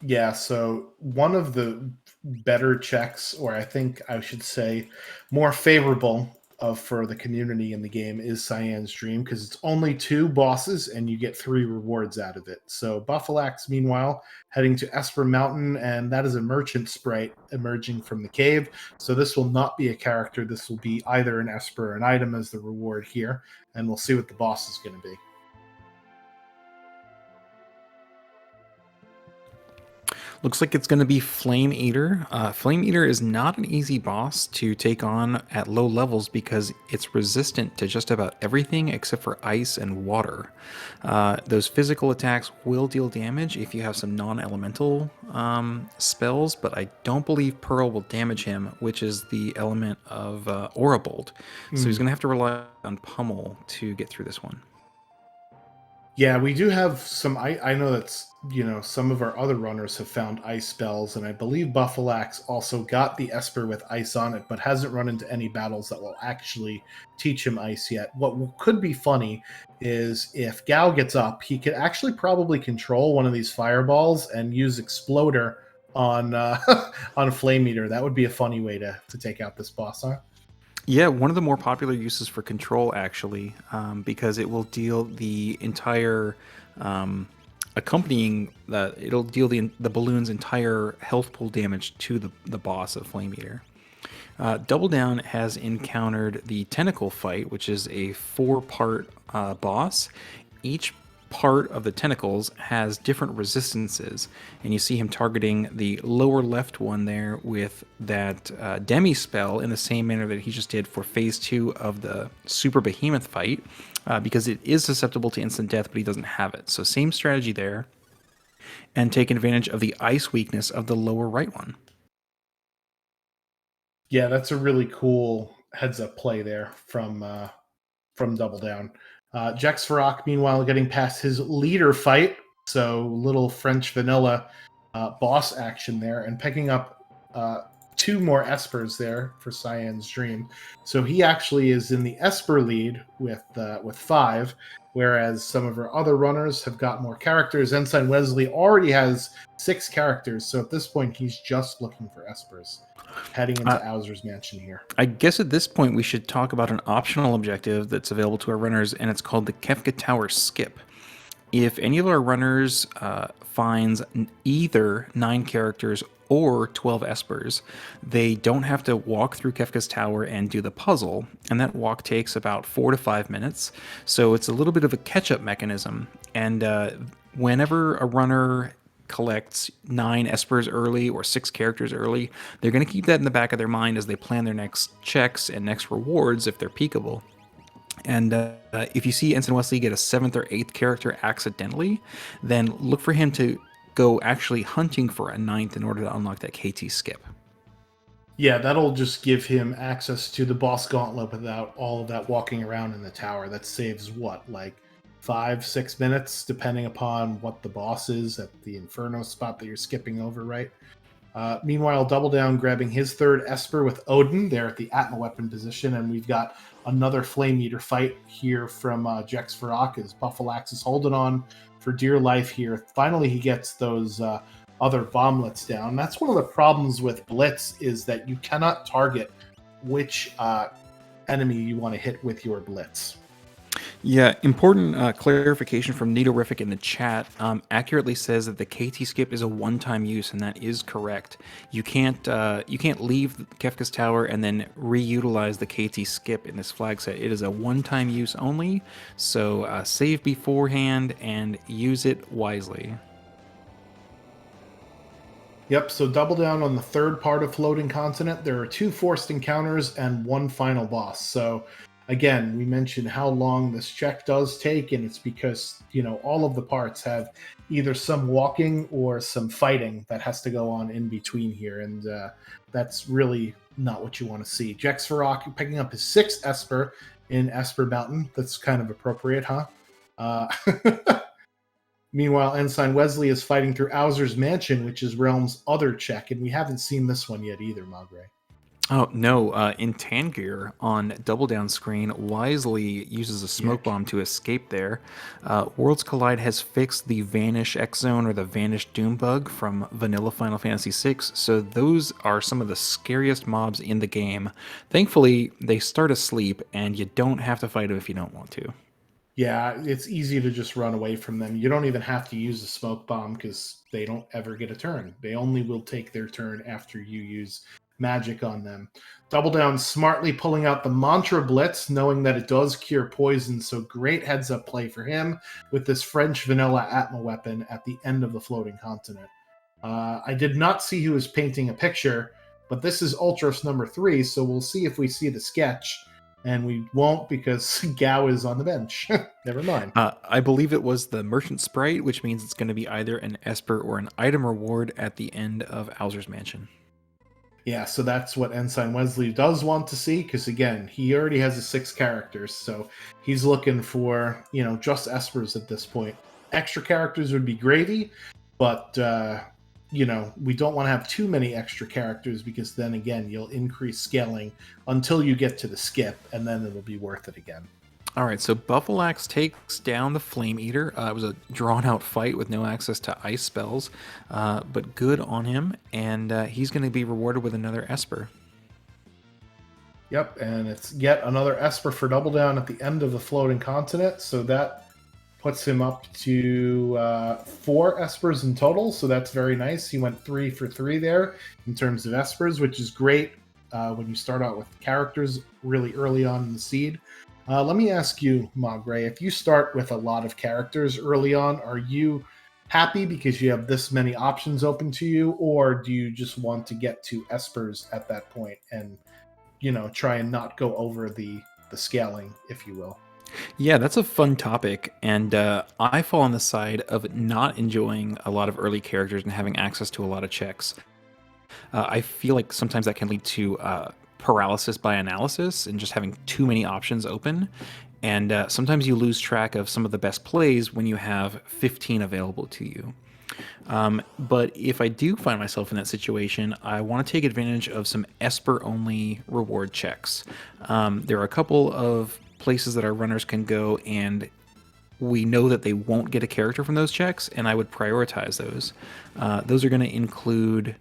Yeah, so one of the better checks, or I think I should say more favorable for the community in the game, is Cyan's Dream, because it's only 2 bosses and you get 3 rewards out of it. So Buffalax, meanwhile, heading to Esper Mountain, and that is a merchant sprite emerging from the cave. So this will not be a character. This will be either an Esper or an item as the reward here, and we'll see what the boss is going to be. Looks like it's going to be Flame Eater. Flame Eater is not an easy boss to take on at low levels because it's resistant to just about everything except for ice and water. Those physical attacks will deal damage if you have some non-elemental spells, but I don't believe Pearl will damage him, which is the element of Aurabolt. So he's going to have to rely on Pummel to get through this one. Yeah, we do have some. I know that's, some of our other runners have found ice spells, and I believe Buffalax also got the Esper with ice on it, but hasn't run into any battles that will actually teach him ice yet. What could be funny is if Gao gets up, he could actually probably control one of these fireballs and use Exploder on on Flame Eater. That would be a funny way to take out this boss, huh? Yeah, one of the more popular uses for control, actually, because it will deal the entire accompanying it'll deal the balloon's entire health pool damage to the boss of Flame Eater. Double Down has encountered the Tentacle Fight, which is a 4-part boss. Each part of the tentacles has different resistances, and you see him targeting the lower left one there with that demi spell in the same manner that he just did for phase 2 of the super behemoth fight, because it is susceptible to instant death, but he doesn't have it. So same strategy there, and taking advantage of the ice weakness of the lower right one. Yeah, that's a really cool heads up play there from Double Down. Jexvarok, meanwhile, getting past his leader fight, so little French vanilla boss action there, and picking up 2 more Espers there for Cyan's Dream. So he actually is in the Esper lead with 5, whereas some of our other runners have got more characters. Ensign Wesley already has 6 characters, so at this point he's just looking for Espers, heading into Owser's Mansion here. I guess at this point we should talk about an optional objective that's available to our runners, and it's called the Kefka Tower Skip. If any of our runners finds either 9 characters or 12 Espers, they don't have to walk through Kefka's Tower and do the puzzle, and that walk takes about 4 to 5 minutes, so it's a little bit of a catch-up mechanism, and whenever a runner collects 9 Espers early or 6 characters early, they're going to keep that in the back of their mind as they plan their next checks and next rewards if they're peakable. And if you see Ensign Wesley get a 7th or 8th character accidentally, then look for him to go actually hunting for a 9th in order to unlock that KT skip. Yeah, that'll just give him access to the boss gauntlet without all of that walking around in the tower. That saves like 5-6 minutes, depending upon what the boss is at the Inferno spot that you're skipping over, right? Meanwhile, Double Down grabbing his third Esper with Odin there at the Atma weapon position, and we've got another Flame Eater fight here from Jex Farrak as Buffalax is holding on for dear life here. Finally, he gets those other bomblets down. That's one of the problems with Blitz, is that you cannot target which enemy you want to hit with your Blitz. Yeah, important clarification from Nidorific in the chat accurately says that the KT skip is a one-time use, and that is correct. You can't leave Kefka's Tower and then reutilize the KT skip in this flag set. It is a one-time use only, so save beforehand and use it wisely. Yep, so Double Down on the third part of Floating Continent. There are 2 forced encounters and 1 final boss. So again, we mentioned how long this check does take, and it's because, all of the parts have either some walking or some fighting that has to go on in between here, and that's really not what you want to see. Jex Farrak picking up his 6th Esper in Esper Mountain. That's kind of appropriate, huh? Meanwhile, Ensign Wesley is fighting through Owser's Mansion, which is Realm's other check, and we haven't seen this one yet either, Magre. Oh, no. In Tangear on Double Down screen, Wisely uses a smoke bomb to escape there. Worlds Collide has fixed the Vanish X Zone or the Vanish Doom bug from vanilla Final Fantasy VI, so those are some of the scariest mobs in the game. Thankfully, they start asleep, and you don't have to fight them if you don't want to. Yeah, it's easy to just run away from them. You don't even have to use a smoke bomb because they don't ever get a turn. They only will take their turn after you use magic on them. Double Down smartly pulling out the Mantra Blitz, knowing that it does cure poison, so great heads-up play for him with this French vanilla Atma weapon at the end of the Floating Continent. I did not see who was painting a picture, but this is Ultros number 3, so we'll see if we see the sketch. And we won't because Gao is on the bench. Never mind. I believe it was the Merchant Sprite, which means it's going to be either an Esper or an item reward at the end of Owser's Mansion. Yeah, so that's what Ensign Wesley does want to see, because again, he already has his 6 characters, so he's looking for, just Espers at this point. Extra characters would be gravy, but we don't want to have too many extra characters, because then again you'll increase scaling until you get to the skip, and then it'll be worth it again. All right, so Buffalax takes down the Flame Eater. It was a drawn-out fight with no access to ice spells, but good on him, and he's going to be rewarded with another Esper. Yep, and it's yet another Esper for Double Down at the end of the Floating Continent, so that puts him up to 4 Espers in total, so that's very nice. He went 3 for 3 there in terms of Espers, which is great when you start out with characters really early on in the seed. Let me ask you, Magre, if you start with a lot of characters early on, are you happy because you have this many options open to you, or do you just want to get to Espers at that point and, try and not go over the scaling, if you will? Yeah, that's a fun topic, and I fall on the side of not enjoying a lot of early characters and having access to a lot of checks. I feel like sometimes that can lead to paralysis by analysis and just having too many options open, and sometimes you lose track of some of the best plays when you have 15 available to you. But if I do find myself in that situation, I want to take advantage of some Esper-only reward checks. There are a couple of places that our runners can go, and we know that they won't get a character from those checks, and I would prioritize those. Those are going to include,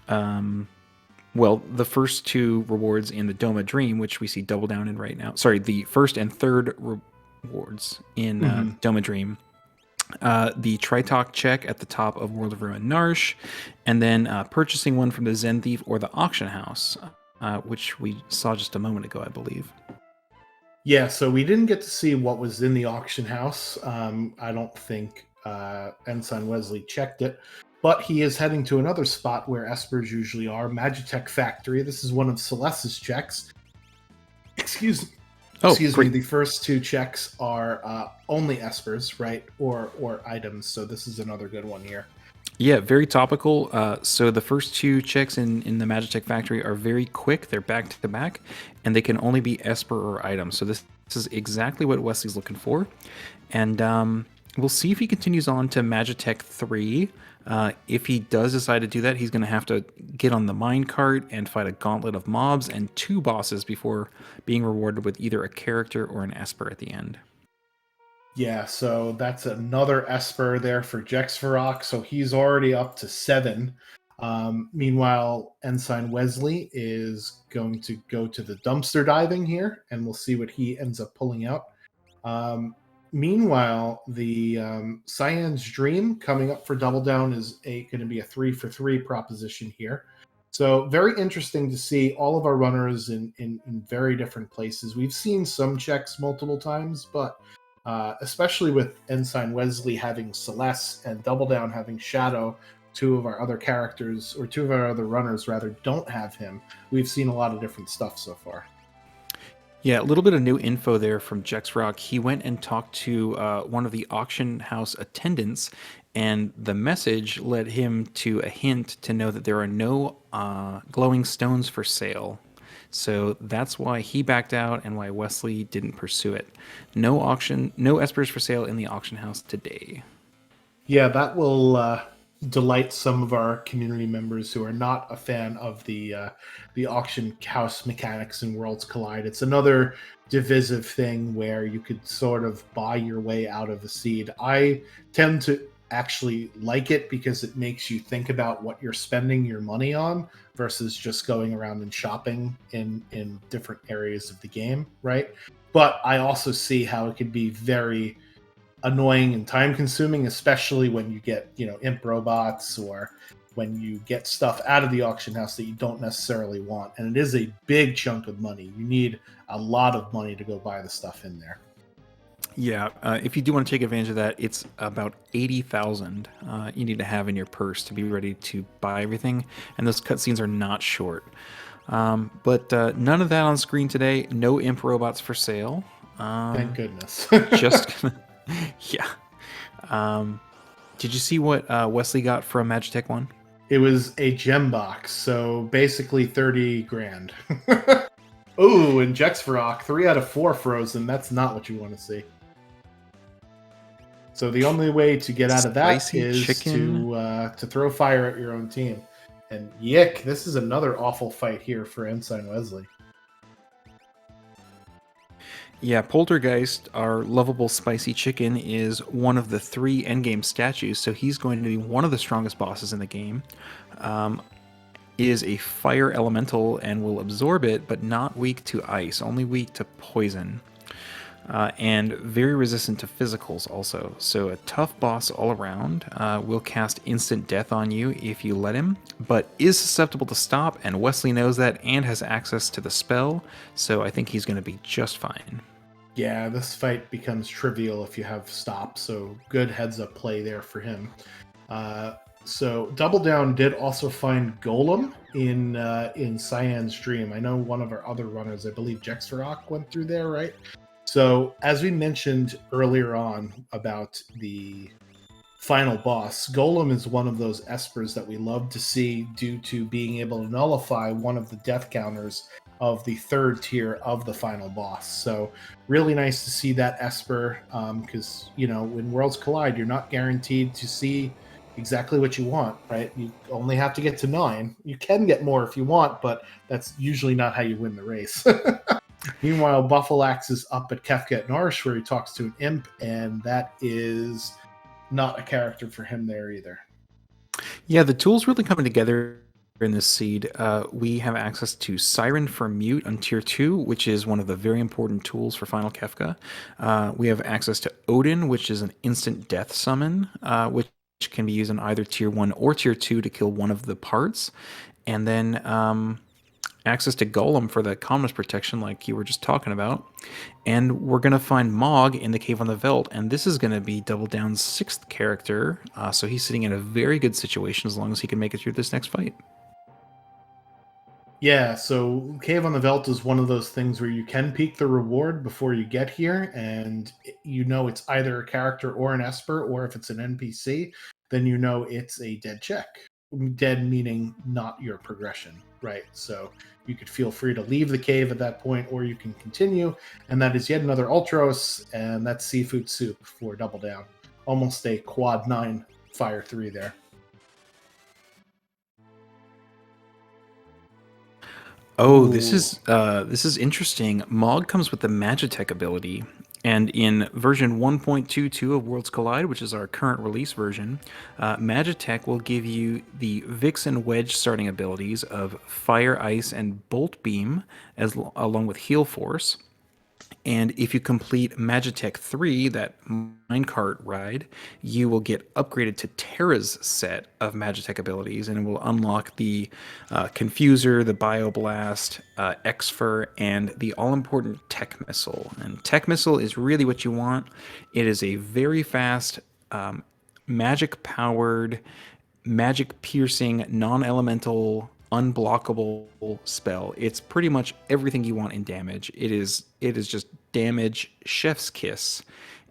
the first 2 rewards in the Doma Dream, which we see Double Down in right now. Sorry, the first and third rewards in Doma Dream. The Tritalk check at the top of World of Ruin Narsh, and then purchasing one from the Zen Thief or the Auction House, which we saw just a moment ago, I believe. Yeah, so we didn't get to see what was in the auction house. I don't think Ensign Wesley checked it, but he is heading to another spot where Espers usually are, Magitech Factory. This is one of Celeste's checks. Excuse me, the first 2 checks are only Espers, right? Or items, so this is another good one here. Yeah, very topical. So the first 2 checks in the Magitech Factory are very quick. They're back to back, and they can only be Esper or items. So this is exactly what Wesley's looking for. And We'll see if he continues on to Magitech 3. If he does decide to do that, he's going to have to get on the minecart and fight a gauntlet of mobs and 2 bosses before being rewarded with either a character or an Esper at the end. Yeah, so that's another Esper there for Jexvarok, so he's already up to 7. Meanwhile, Ensign Wesley is going to go to the dumpster diving here, and we'll see what he ends up pulling out. Meanwhile, the Cyan's Dream coming up for Double Down is going to be a 3-for-3 proposition here. So very interesting to see all of our runners in very different places. We've seen some checks multiple times, but especially with Ensign Wesley having Celeste and Double Down having Shadow, two of our other characters, or two of our other runners rather, don't have him. We've seen a lot of different stuff so far. Yeah, a little bit of new info there from Jexrock. He went and talked to one of the auction house attendants, and the message led him to a hint to know that there are no glowing stones for sale. So that's why he backed out and why Wesley didn't pursue it. No espers for sale in the auction house today. Yeah, that will delight some of our community members who are not a fan of the auction house mechanics in Worlds Collide. It's another divisive thing where you could sort of buy your way out of a seed. I tend to actually like it because it makes you think about what you're spending your money on versus just going around and shopping in different areas of the game, right? But I also see how it could be very annoying and time consuming, especially when you get, imp robots or when you get stuff out of the auction house that you don't necessarily want. And it is a big chunk of money. You need a lot of money to go buy the stuff in there. Yeah, if you do want to take advantage of that, it's about 80,000 you need to have in your purse to be ready to buy everything, and those cutscenes are not short. But none of that on screen today. No imp robots for sale. Thank goodness. Just, yeah. Did you see what Wesley got from Magitech 1? It was a gem box, so basically 30 grand. Ooh, and Jexvarok, 3 out of 4 frozen. That's not what you want to see. So the only way to get out of that Spicy is chicken. to throw fire at your own team. And yick, this is another awful fight here for Ensign Wesley. Yeah, Poltergeist, our lovable spicy chicken, is one of the 3 endgame statues, so he's going to be one of the strongest bosses in the game. Is a fire elemental and will absorb it, but not weak to ice, only weak to poison. And very resistant to physicals also. So a tough boss all around. Will cast instant death on you if you let him, but is susceptible to stop, and Wesley knows that and has access to the spell, so I think he's going to be just fine. Yeah, this fight becomes trivial if you have stop, so good heads-up play there for him. So Double Down did also find Golem in Cyan's Dream. I know one of our other runners, I believe Jexvarok, went through there, right? So, as we mentioned earlier on about the final boss, Golem is one of those espers that we love to see due to being able to nullify one of the death counters of the 3rd tier of the final boss. So, really nice to see that esper because, when Worlds Collide, you're not guaranteed to see exactly what you want, right? You only have to get to 9. You can get more if you want, but that's usually not how you win the race. Meanwhile, Buffalax is up at Kefka at Nourish, where he talks to an imp, and that is not a character for him there either. Yeah, the tools really coming together in this seed. We have access to Siren for Mute on Tier 2, which is one of the very important tools for Final Kefka. We have access to Odin, which is an instant death summon, which can be used on either Tier 1 or Tier 2 to kill one of the parts. And then access to Golem for the calmness protection like you were just talking about. And we're going to find Mog in the Cave on the Veldt, and this is going to be Double Down's 6th character, so he's sitting in a very good situation as long as he can make it through this next fight. Yeah, so Cave on the Veldt is one of those things where you can peek the reward before you get here, and it's either a character or an Esper, or if it's an NPC, then it's a dead check. Dead meaning not your progression, right? So you could feel free to leave the cave at that point, or you can continue, and that is yet another Ultros, and that's seafood soup for Double Down. almost a quad 9 fire 3 there. Oh, this is interesting. Mog comes with the Magitech ability, and in version 1.22 of Worlds Collide, which is our current release version, Magitech will give you the Vix and Wedge starting abilities of Fire, Ice, and Bolt Beam, along with Heal Force. And if you complete Magitech 3, that minecart ride, you will get upgraded to Terra's set of Magitech abilities, and it will unlock the Confuser, the Bioblast, Xfer, and the all-important Tech Missile. And Tech Missile is really what you want. It is a very fast, magic-powered, magic-piercing, non-elemental, unblockable spell. It's pretty much everything you want in damage. It is just damage chef's kiss.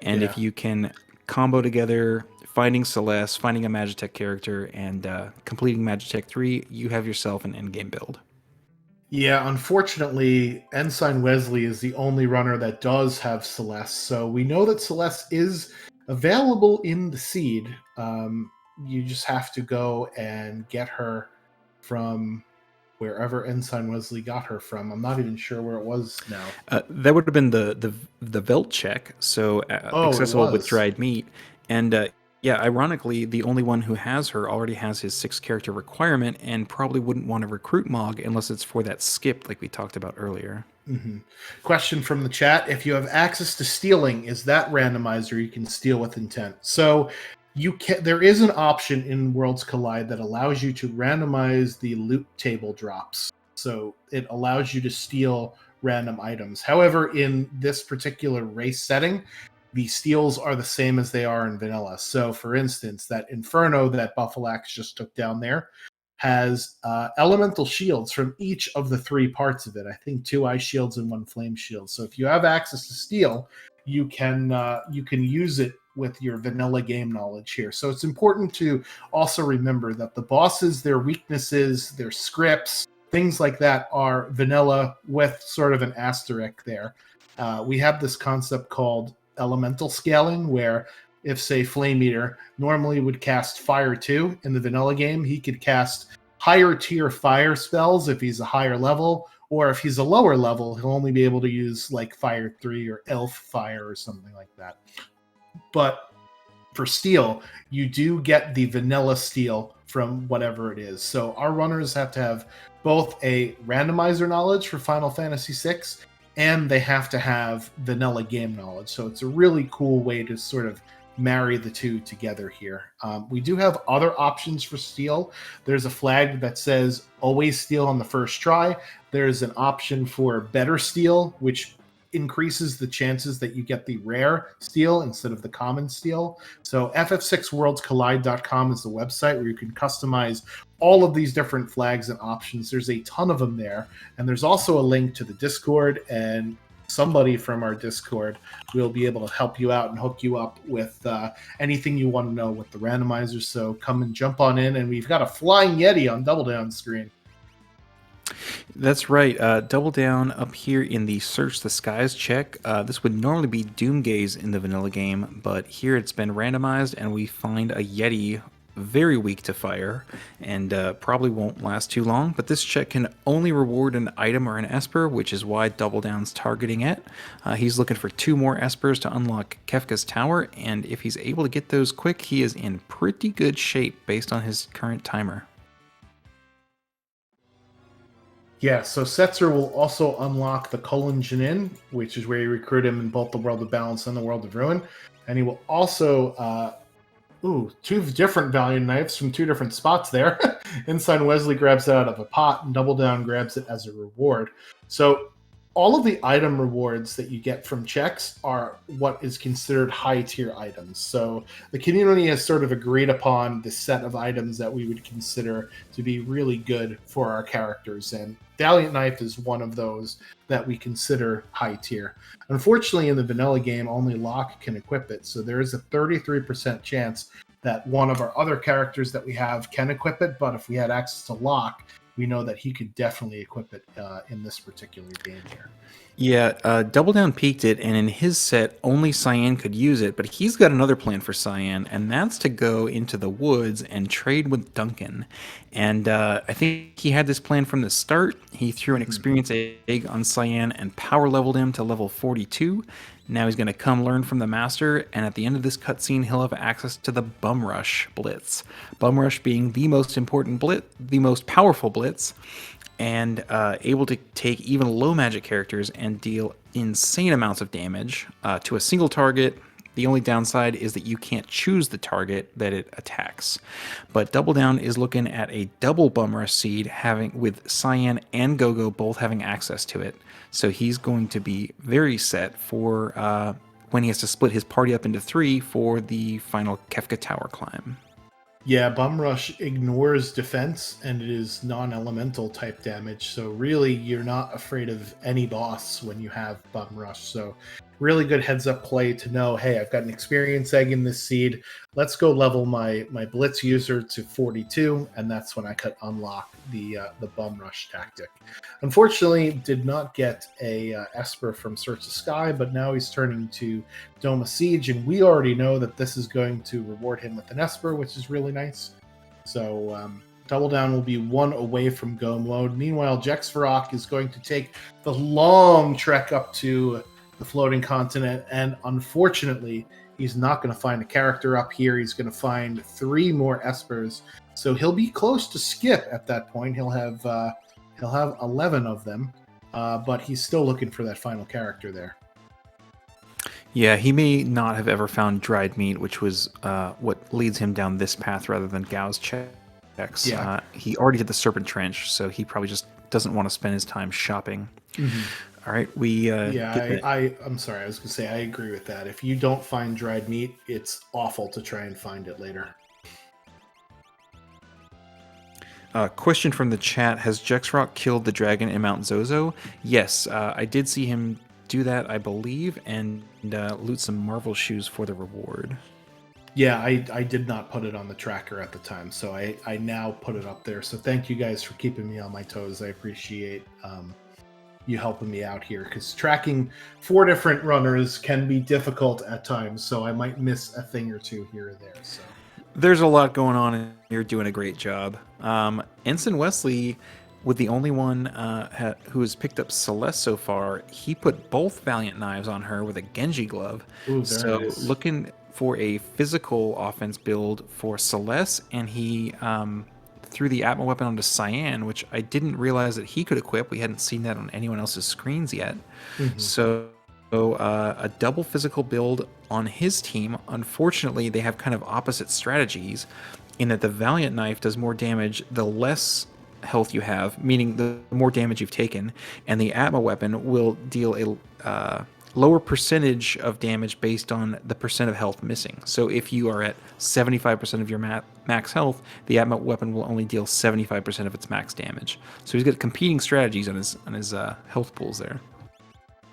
And if you can combo together finding Celeste, finding a Magitech character, and completing Magitech 3, you have yourself an endgame build. Yeah, unfortunately, Ensign Wesley is the only runner that does have Celeste. So we know that Celeste is available in the seed. You just have to go and get her from wherever Ensign Wesley got her from. I'm not even sure where it was now. That would have been the Velt check, so accessible with dried meat. And yeah, ironically, the only one who has her already has his 6-character requirement and probably wouldn't want to recruit Mog unless it's for that skip like we talked about earlier. Mm-hmm. Question from the chat. If you have access to stealing, is that randomizer you can steal with intent? So there is an option in Worlds Collide that allows you to randomize the loot table drops. So it allows you to steal random items. However, in this particular race setting, the steals are the same as they are in vanilla. So for instance, that Inferno that Buffalax just took down there has elemental shields from each of the 3 parts of it. I think 2 ice shields and 1 flame shield. So if you have access to steal, you can use it with your vanilla game knowledge here. So it's important to also remember that the bosses, their weaknesses, their scripts, things like that are vanilla with sort of an asterisk there. We have this concept called elemental scaling, where if, say, Flame Eater normally would cast Fire 2 in the vanilla game, he could cast higher tier fire spells if he's a higher level, or if he's a lower level, he'll only be able to use like Fire 3 or Elf Fire or something like that. But for Steel, you do get the vanilla Steel from whatever it is. So our runners have to have both a randomizer knowledge for Final Fantasy VI, and they have to have vanilla game knowledge. So it's a really cool way to sort of marry the two together here. We do have other options for steal. There's a flag that says always steal on the first try. There's an option for better steal, which increases the chances that you get the rare steal instead of the common steal. So ff6worldscollide.com is the website where you can customize all of these different flags and options. There's a ton of them there. And there's also a link to the Discord, and somebody from our Discord will be able to help you out and hook you up with anything you want to know with the randomizer. So come and jump on in, and we've got a Flying Yeti on Double Down screen. That's right. Double Down up here in the Search the Skies check. This would normally be Doomgaze in the vanilla game, but here it's been randomized, and we find a Yeti very weak to fire and probably won't last too long. But this check can only reward an item or an Esper, which is why Double Down's targeting it. He's looking for 2 more Espers to unlock Kefka's Tower, and if he's able to get those quick, he is in pretty good shape based on his current timer. Yeah, so Setzer will also unlock the Colin Janin, which is where you recruit him in both the World of Balance and the World of Ruin. And he will also... 2 different Valiant Knives from 2 different spots there. Ensign Wesley grabs it out of a pot, and Double Down grabs it as a reward. So all of the item rewards that you get from checks are what is considered high-tier items. So the community has sort of agreed upon the set of items that we would consider to be really good for our characters, and Valiant Knife is one of those that we consider high-tier. Unfortunately, in the vanilla game, only Locke can equip it, so there is a 33% chance that one of our other characters that we have can equip it, but if we had access to Locke, we know that he could definitely equip it in this particular game here. Yeah, Double Down peaked it, and in his set, only Cyan could use it, but he's got another plan for Cyan, and that's to go into the woods and trade with Duncan. And I think he had this plan from the start. He threw an experience egg on Cyan and power leveled him to level 42. Now he's going to come learn from the master, and at the end of this cutscene, he'll have access to the Bum Rush Blitz. Bum Rush being the most important blitz, the most powerful blitz, and able to take even low magic characters and deal insane amounts of damage to a single target. The only downside is that you can't choose the target that it attacks. But Double Down is looking at a double Bum Rush seed with Cyan and Gogo both having access to it. So he's going to be very set for when he has to split his party up into 3 for the final Kefka Tower climb. Yeah, Bum Rush ignores defense, and it is non-elemental type damage. So really, you're not afraid of any boss when you have Bum Rush. So really good heads-up play to know, hey, I've got an experience egg in this seed. Let's go level my Blitz user to 42, and that's when I could unlock the Bum Rush tactic. Unfortunately, did not get a Esper from Search the Sky, but now he's turning to Doma Siege, and we already know that this is going to reward him with an Esper, which is really nice. So Double Down will be 1 away from go mode. Meanwhile, Jexvarok is going to take the long trek up to the floating continent, and unfortunately, he's not going to find a character up here. He's going to find 3 more Espers, so he'll be close to skip at that point. He'll have 11 of them, but he's still looking for that final character there. Yeah, he may not have ever found dried meat, which was what leads him down this path rather than Gao's checks. Yeah. He already did the Serpent Trench, so he probably just doesn't want to spend his time shopping. Mm-hmm. All right, I'm sorry. I was going to say I agree with that. If you don't find dried meat, it's awful to try and find it later. Question from the chat: has Jexrock killed the dragon in Mount Zozo? Yes, I did see him do that, I believe, and loot some Marvel shoes for the reward. Yeah, I did not put it on the tracker at the time, so I now put it up there. So thank you guys for keeping me on my toes. I appreciate you helping me out here, because tracking 4 different runners can be difficult at times, so I might miss a thing or two here or there. So there's a lot going on, and you're doing a great job. Ensign Wesley, with the only one who has picked up Celeste so far, he put both Valiant Knives on her with a Genji glove. Ooh, so nice. Looking for a physical offense build for Celeste, and he threw the Atma weapon onto Cyan, which I didn't realize that he could equip. We hadn't seen that on anyone else's screens yet. Mm-hmm. So a double physical build on his team. Unfortunately, they have kind of opposite strategies in that the Valiant Knife does more damage the less health you have, meaning the more damage you've taken, and the Atma weapon will deal a lower percentage of damage based on the percent of health missing. So if you are at 75% of your max health, the Atma weapon will only deal 75% of its max damage. So he's got competing strategies on his health pools there.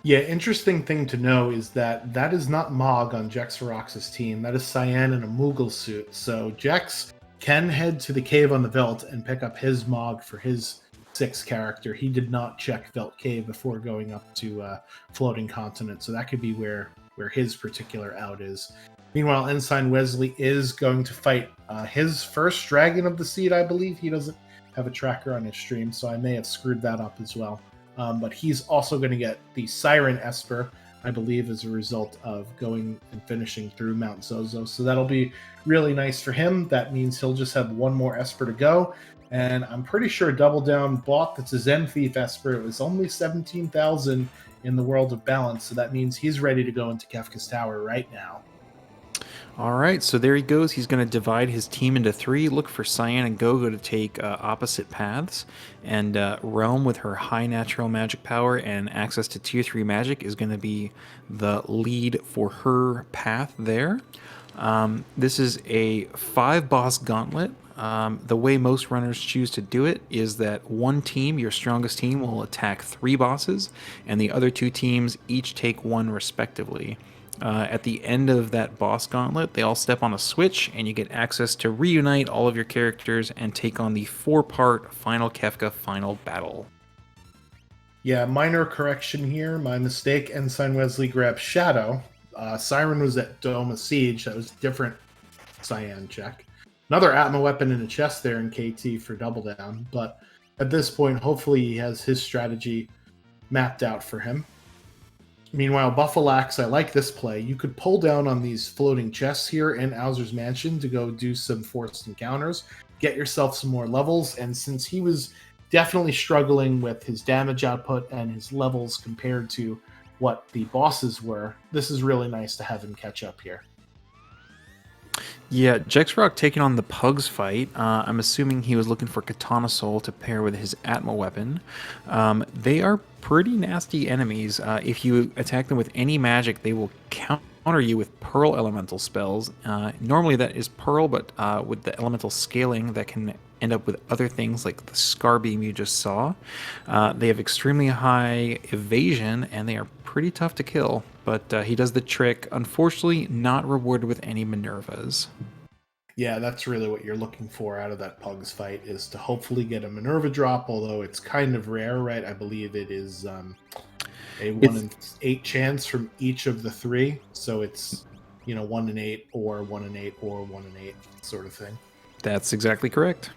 Yeah, interesting thing to know is that is not Mog on Jexvarok's team. That is Cyan in a Moogle suit. So Jex can head to the Cave on the Veldt and pick up his Mog for his 6th character. He did not check Veldt Cave before going up to Floating Continent, so that could be where his particular out is. Meanwhile, Ensign Wesley is going to fight his first Dragon of the Seed, I believe. He doesn't have a tracker on his stream, so I may have screwed that up as well. But he's also going to get the Siren Esper, I believe, as a result of going and finishing through Mount Zozo. So that'll be really nice for him. That means he'll just have 1 more Esper to go. And I'm pretty sure Double Down bought the Zen Thief Esper. It was only 17,000 in the World of Balance. So that means he's ready to go into Kefka's Tower right now. All right, so there he goes. He's going to divide his team into 3. Look for Cyan and Gogo to take opposite paths. And Realm, with her high natural magic power and access to tier 3 magic, is going to be the lead for her path there. This is a 5-boss gauntlet. The way most runners choose to do it is that one team, your strongest team, will attack 3 bosses, and the other 2 teams each take 1 respectively. At the end of that boss gauntlet, they all step on a switch, and you get access to reunite all of your characters and take on the 4-part Final Kefka final battle. Yeah, minor correction here. My mistake. Ensign Wesley grabbed Shadow. Siren was at Doma Siege. That was a different Cyan check. Another Atma weapon in the chest there in KT for double down. But at this point, hopefully he has his strategy mapped out for him. Meanwhile, Buffalax, I like this play. You could pull down on these floating chests here in Owser's Mansion to go do some forced encounters, get yourself some more levels, and since he was definitely struggling with his damage output and his levels compared to what the bosses were, this is really nice to have him catch up here. Yeah, Jexrock taking on the Pugs fight. I'm assuming he was looking for Katana Soul to pair with his Atma weapon. They are pretty nasty enemies. If you attack them with any magic, they will counter you with Pearl elemental spells. Normally that is Pearl, but with the elemental scaling, that can end up with other things like the Scar Beam you just saw. They have extremely high evasion, and they are pretty tough to kill. But he does the trick. Unfortunately, not rewarded with any Minervas. Yeah, that's really what you're looking for out of that Pugs fight, is to hopefully get a Minerva drop, although it's kind of rare, right? I believe it is a 1 in 8 chance from each of the 3. So it's, 1 in 8 or 1 in 8 or 1 in 8 sort of thing. That's exactly correct.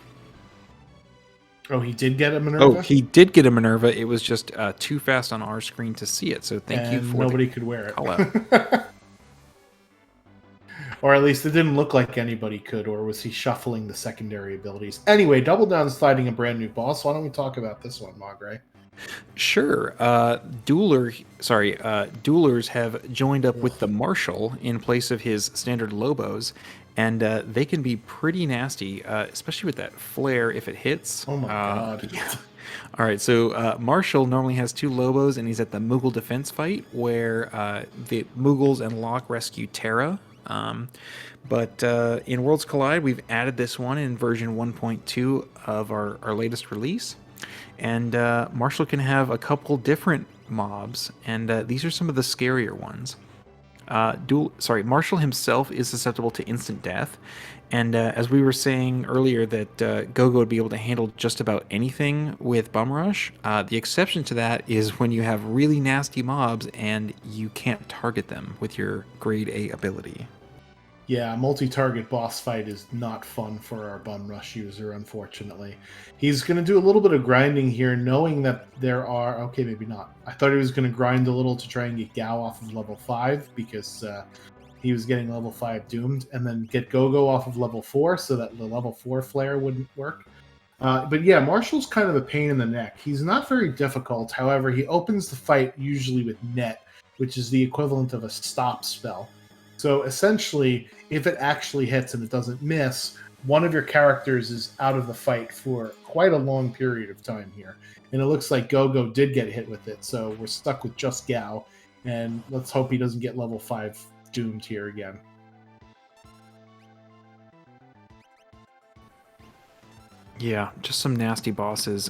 Oh, he did get a Minerva? Oh, he did get a Minerva. It was just too fast on our screen to see it. So thank you for nobody could wear it. Call out. Or at least it didn't look like anybody could, or was he shuffling the secondary abilities? Anyway, Double Down's fighting a brand new boss. Why don't we talk about this one, Magre? Sure. Duelers have joined up with the Marshal in place of his standard Lobos, and they can be pretty nasty, especially with that flare if it hits. Oh my god. Yeah. All right, so Marshall normally has 2 Lobos, and he's at the Moogle defense fight where the Moogles and Locke rescue Terra. But in Worlds Collide, we've added this one in version 1.2 of our latest release. And Marshall can have a couple different mobs, and these are some of the scarier ones. Marshall himself is susceptible to instant death, and as we were saying earlier that Gogo would be able to handle just about anything with Bum Rush, the exception to that is when you have really nasty mobs and you can't target them with your grade A ability. Yeah, multi-target boss fight is not fun for our Bum Rush user, unfortunately. He's going to do a little bit of grinding here, knowing that there are... Okay, maybe not. I thought he was going to grind a little to try and get Gao off of level 5, because he was getting level 5 doomed, and then get Gogo off of level 4, so that the level 4 flare wouldn't work. But yeah, Marshall's kind of a pain in the neck. He's not very difficult, however, he opens the fight usually with Net, which is the equivalent of a stop spell. So essentially, if it actually hits and it doesn't miss, one of your characters is out of the fight for quite a long period of time here. And it looks like Gogo did get hit with it, so we're stuck with just Gao. And let's hope he doesn't get level 5 doomed here again. Yeah, just some nasty bosses.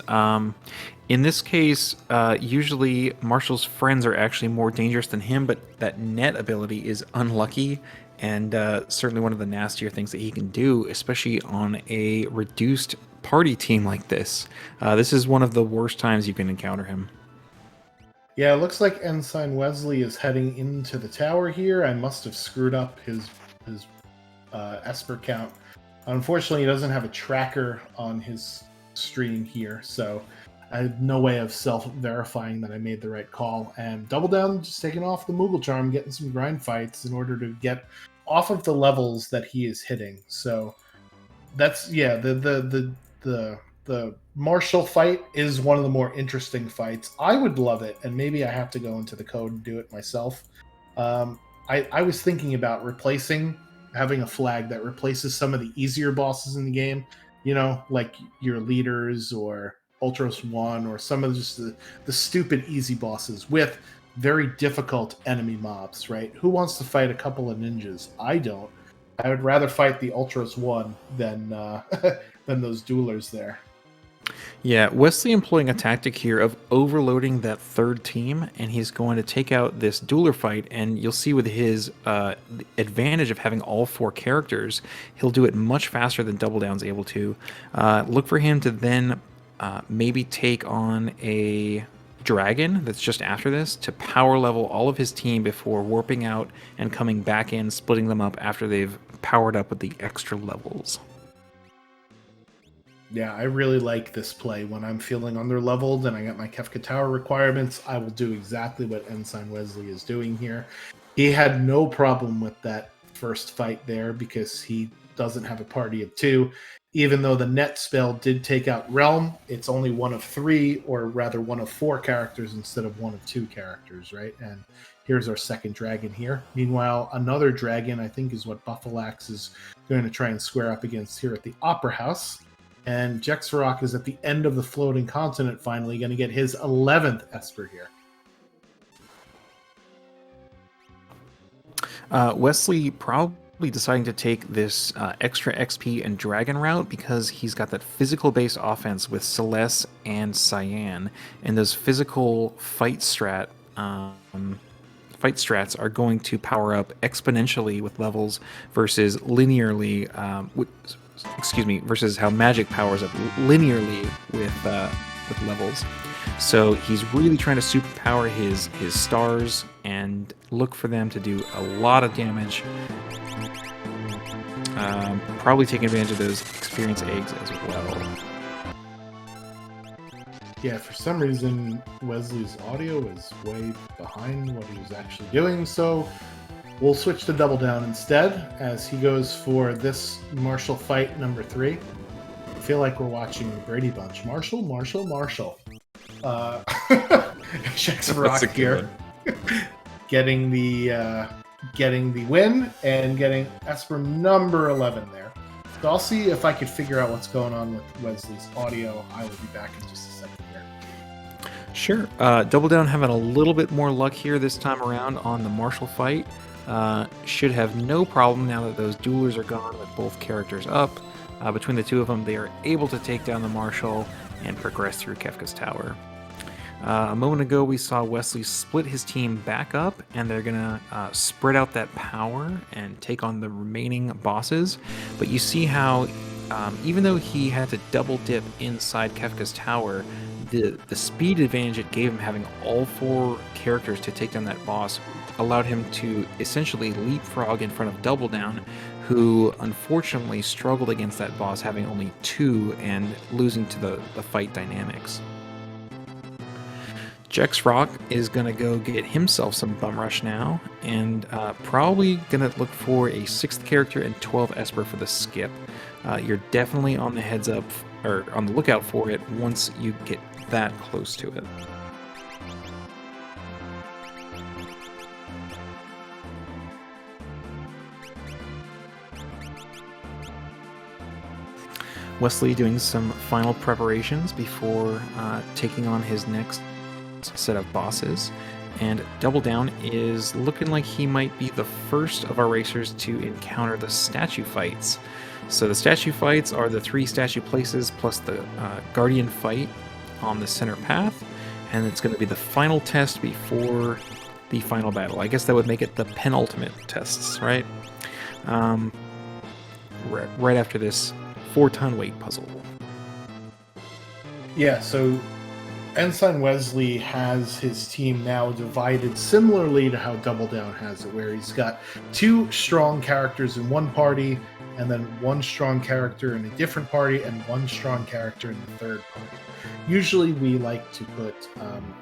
In this case, usually Marshall's friends are actually more dangerous than him, but that Net ability is unlucky, and certainly one of the nastier things that he can do, especially on a reduced party team like this. This is one of the worst times you can encounter him. Yeah, it looks like Ensign Wesley is heading into the tower here. I must have screwed up his Esper count. Unfortunately, he doesn't have a tracker on his stream here, so I had no way of self-verifying that I made the right call. And Double Down just taking off the Moogle Charm, getting some grind fights in order to get off of the levels that he is hitting. So that's, yeah, the Marshall fight is one of the more interesting fights. I would love it, and maybe I have to go into the code and do it myself. I was thinking about having a flag that replaces some of the easier bosses in the game, like your leaders or Ultros 1 or some of just the stupid easy bosses with very difficult enemy mobs, right? Who wants to fight a couple of ninjas? I don't. I would rather fight the Ultros 1 than those duelers there. Yeah, Wesley employing a tactic here of overloading that third team, and he's going to take out this dueler fight. And you'll see with his advantage of having all 4 characters, he'll do it much faster than Double Down's able to. Look for him to then maybe take on a dragon that's just after this to power level all of his team before warping out and coming back in, splitting them up after they've powered up with the extra levels. Yeah, I really like this play. When I'm feeling underleveled and I got my Kefka Tower requirements, I will do exactly what Ensign Wesley is doing here. He had no problem with that first fight there because he doesn't have a party of 2. Even though the net spell did take out Realm, it's only one of 3, or rather one of 4 characters instead of one of 2 characters, right? And here's our second dragon here. Meanwhile, another dragon, I think, is what Buffalax is going to try and square up against here at the Opera House. And Jexarok is at the end of the floating continent, finally going to get his 11th Esper here. Wesley probably deciding to take this extra XP and Dragon route because he's got that physical-based offense with Celeste and Cyan, and those physical fight strats are going to power up exponentially with levels versus linearly. Versus how magic powers up linearly with levels. So he's really trying to superpower his stars and look for them to do a lot of damage. Probably taking advantage of those experience eggs as well. Yeah, for some reason, Wesley's audio is way behind what he was actually doing, so we'll switch to Double Down instead as he goes for this Marshall fight number 3. I feel like we're watching the Brady Bunch. Marshall. Jexarok here. getting the win and getting Esper number 11 there. So I'll see if I could figure out what's going on with Wesley's audio. I will be back in just a second here. Sure. Double Down having a little bit more luck here this time around on the Marshall fight. Should have no problem now that those duelers are gone with both characters up. Between the 2 of them, they are able to take down the Marshal and progress through Kefka's Tower. A moment ago, we saw Wesley split his team back up, and they're going to spread out that power and take on the remaining bosses. But you see how, even though he had to double dip inside Kefka's Tower, the speed advantage it gave him having all 4 characters to take down that boss allowed him to essentially leapfrog in front of Double Down, who unfortunately struggled against that boss having only 2 and losing to the fight dynamics. Jexarok is going to go get himself some bum rush now, and probably going to look for a 6th character and 12 Esper for the skip. You're definitely on the heads up, or on the lookout for it once you get that close to it. Wesley doing some final preparations before taking on his next set of bosses, and Double Down is looking like he might be the first of our racers to encounter the statue fights. So the statue fights are the 3 statue places plus the Guardian fight on the center path, and it's going to be the final test before the final battle. I guess that would make it the penultimate tests, right? Right after this 4-ton weight puzzle. Yeah, so Ensign Wesley has his team now divided similarly to how Double Down has it, where he's got 2 strong characters in one party, and then 1 strong character in a different party, and 1 strong character in the third party. Usually we like to put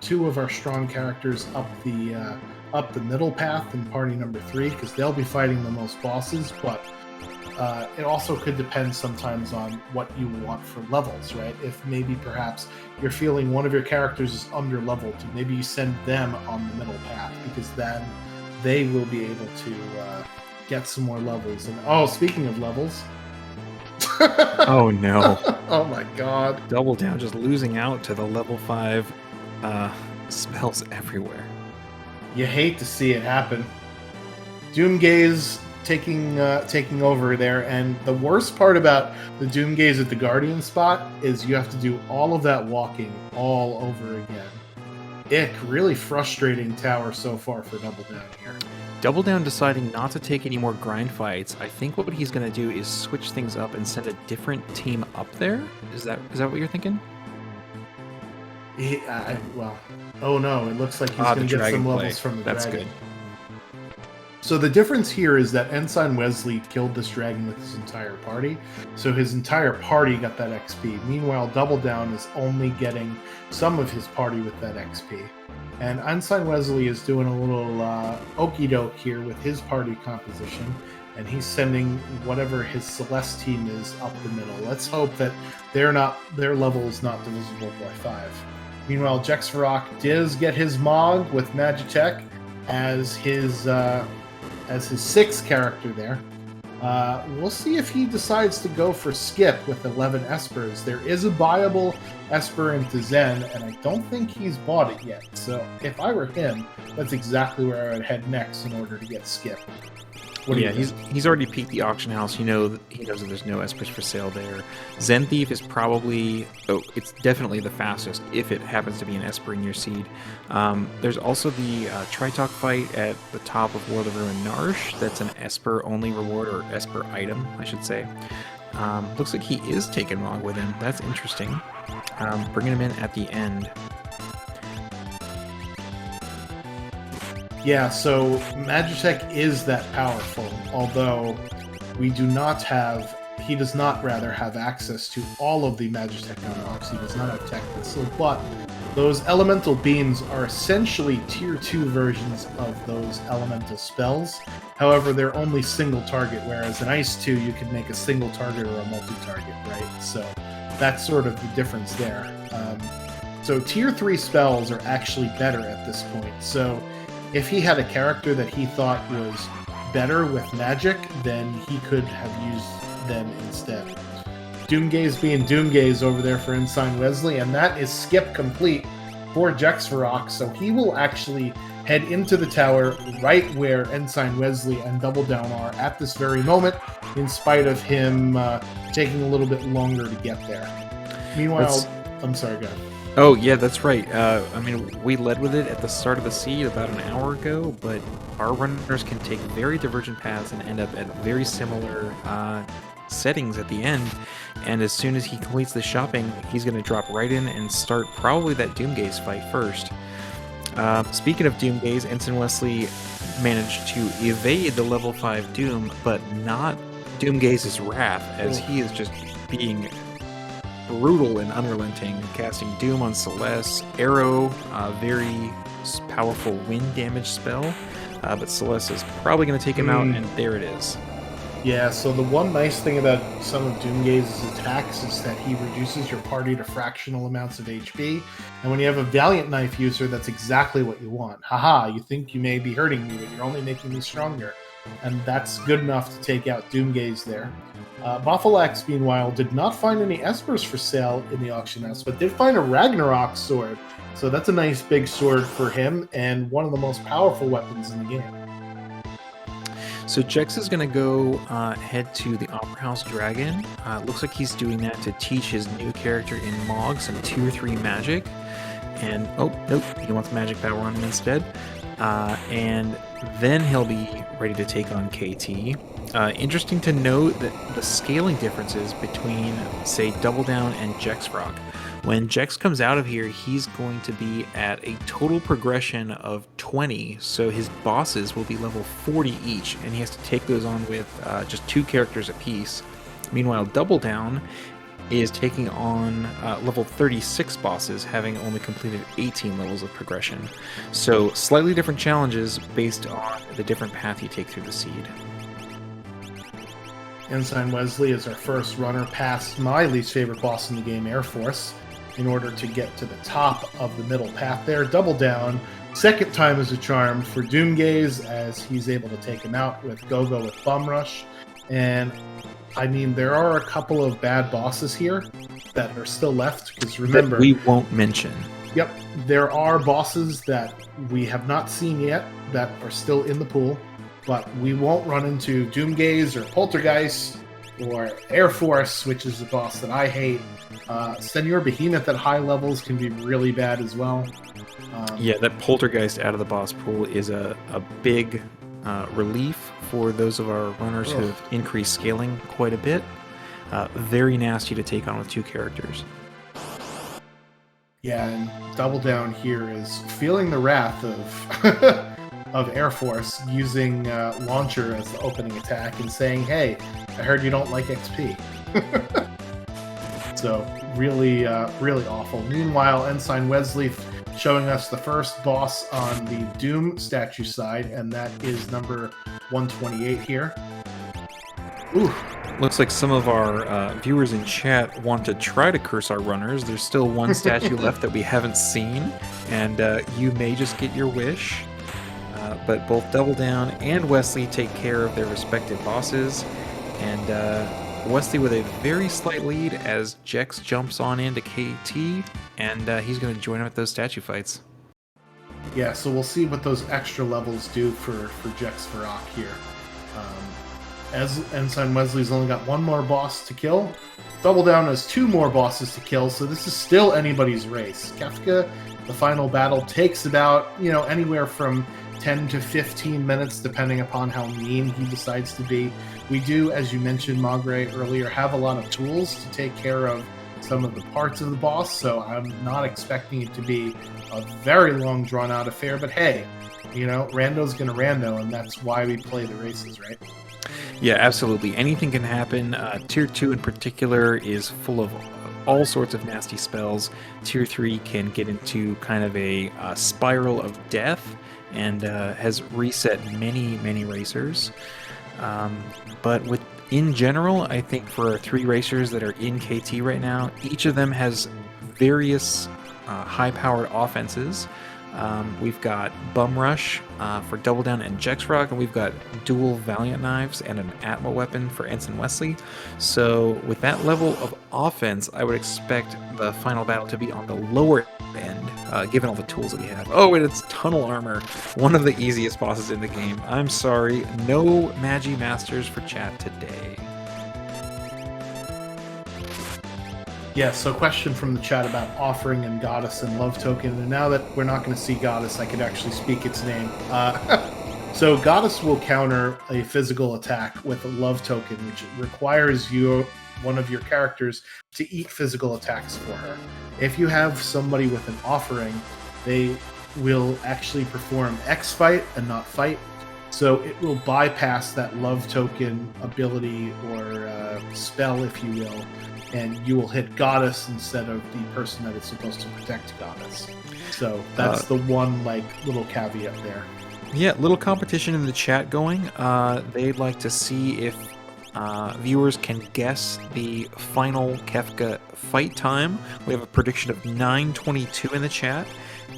2 of our strong characters up the middle path in party number 3, because they'll be fighting the most bosses, but it also could depend sometimes on what you want for levels, right? If maybe perhaps you're feeling one of your characters is under leveled, maybe you send them on the middle path, because then they will be able to get some more levels. And speaking of levels. Oh no. Oh my god. Double Down just losing out to the level 5 spells everywhere. You hate to see it happen. Doomgaze taking over there. And the worst part about the Doomgaze at the Guardian spot is you have to do all of that walking all over again. Ick, really frustrating tower so far for Double Down here. Double Down deciding not to take any more grind fights. I think what he's going to do is switch things up and send a different team up there. Is that what you're thinking? Well, oh no, it looks like he's going to get some levels from the That's dragon. Good. So the difference here is that Ensign Wesley killed this dragon with his entire party, so his entire party got that XP. Meanwhile, Double Down is only getting some of his party with that XP. And Ensign Wesley is doing a little okey doke here with his party composition, and he's sending whatever his Celeste team is up the middle. Let's hope that their level is not divisible by 5. Meanwhile, Jexvarok does get his Mog with Magitech as his 6th character there. We'll see if he decides to go for Skip with 11 Espers. There is a buyable Esper into Zen, and I don't think he's bought it yet. So if I were him, that's exactly where I would head next in order to get Skip. He's already peeked the auction house. He knows that there's no Espers for sale there. Zen Thief is probably, it's definitely the fastest if it happens to be an Esper in your seed. There's also the Tritok fight at the top of World of Ruin Narsh. That's an Esper only reward, or Esper item, I should say. Looks like he is taking Mog with him. That's interesting. Bringing him in at the end. Yeah, so Magitech is that powerful, although he does not have access to all of the Magitech unlocks. He does not have Tech Missile, but those elemental beams are essentially tier 2 versions of those elemental spells. However, they're only single target, whereas in Ice 2 you can make a single target or a multi-target, right? So that's sort of the difference there. So tier 3 spells are actually better at this point. So if he had a character that he thought was better with magic, then he could have used them instead. Doomgaze being Doomgaze over there for Ensign Wesley, and that is skip complete for Jexvarok, so he will actually head into the tower right where Ensign Wesley and Double Down are at this very moment, in spite of him taking a little bit longer to get there. Meanwhile, I'm sorry, go ahead. Oh, yeah, that's right. I mean, we led with it at the start of the seed about an hour ago, but our runners can take very divergent paths and end up at very similar settings at the end. And as soon as he completes the shopping, he's going to drop right in and start probably that Doomgaze fight first. Speaking of Doomgaze, Ensign Wesley managed to evade the level 5 Doom, but not Doomgaze's wrath, as he is just being brutal and unrelenting, casting Doom on Celeste, Arrow, very powerful wind damage spell, but Celeste is probably going to take him out, and there it is. Yeah, so the one nice thing about some of Doomgaze's attacks is that he reduces your party to fractional amounts of HP, and when you have a Valiant Knife user, that's exactly what you want. Haha, you think you may be hurting me, but you're only making me stronger. And that's good enough to take out Doomgaze there. Buffalax, meanwhile, did not find any Espers for sale in the auction house, but did find a Ragnarok sword. So that's a nice big sword for him, and one of the most powerful weapons in the game. So Jex is going to go head to the Opera House Dragon. Looks like he's doing that to teach his new character in Mog some tier 3 magic. And, oh, nope, he wants magic power on him instead. And then he'll be ready to take on KT. Interesting to note that the scaling differences between, say, Double Down and Jexvarok. When Jex comes out of here, he's going to be at a total progression of 20, so his bosses will be level 40 each, and he has to take those on with just 2 characters apiece. Meanwhile, Double Down is taking on level 36 bosses, having only completed 18 levels of progression. So slightly different challenges based on the different path you take through the seed. Ensign Wesley is our first runner past my least favorite boss in the game, Air Force, in order to get to the top of the middle path there. Double Down, second time is a charm for Doomgaze, as he's able to take him out with Go-Go with Bum Rush. And I mean, there are a couple of bad bosses here that are still left, because remember... that we won't mention. Yep, there are bosses that we have not seen yet that are still in the pool. but we won't run into Doomgaze or Poltergeist or Air Force, which is the boss that I hate. Senor Behemoth at high levels can be really bad as well. Yeah, that Poltergeist out of the boss pool is a big relief for those of our runners who have increased scaling quite a bit. Very nasty to take on with 2 characters. Yeah, and Double Down here is feeling the wrath of of Air Force, using Launcher as the opening attack and saying, "Hey, I heard you don't like XP." So really, really awful. Meanwhile, Ensign Wesley showing us the first boss on the Doom statue side, and that is number 128 here. Ooh. Looks like some of our viewers in chat want to try to curse our runners. There's still one statue left that we haven't seen, and you may just get your wish. But both Double Down and Wesley take care of their respective bosses, and Wesley with a very slight lead as Jex jumps on into KT, and he's going to join him at those statue fights. Yeah, so we'll see what those extra levels do for Jex Varrock here. As Ensign Wesley's only got one more boss to kill, Double Down has 2 more bosses to kill, so this is still anybody's race. Kefka, the final battle, takes about, anywhere from 10 to 15 minutes, depending upon how mean he decides to be. We do, as you mentioned, Magre, earlier, have a lot of tools to take care of some of the parts of the boss, so I'm not expecting it to be a very long, drawn-out affair, but hey, Rando's gonna Rando, and that's why we play the races, right? Yeah, absolutely. Anything can happen. Tier 2 in particular is full of all sorts of nasty spells. Tier 3 can get into kind of a spiral of death and has reset many, many racers. But in general, I think for our 3 racers that are in KT right now, each of them has various high-powered offenses. We've got Bum Rush for Double Down and Jex Rock, and we've got dual Valiant Knives and an Atma weapon for Ensign Wesley. So with that level of offense, I would expect the final battle to be on the lower end, given all the tools that we have. Oh, and it's Tunnel Armor, one of the easiest bosses in the game. I'm sorry, no Magi Masters for chat today. Yeah, so question from the chat about Offering and Goddess and Love Token, and now that we're not going to see Goddess, I could actually speak its name. So Goddess will counter a physical attack with a Love Token, which requires one of your characters to eat physical attacks for her. If you have somebody with an Offering, they will actually perform X fight and not fight, so it will bypass that Love Token ability or spell, if you will, and you will hit Goddess instead of the person that is supposed to protect Goddess. So that's the one little caveat there. Yeah, little competition in the chat going. They'd like to see if viewers can guess the final Kefka fight time. We have a prediction of 9:22 in the chat,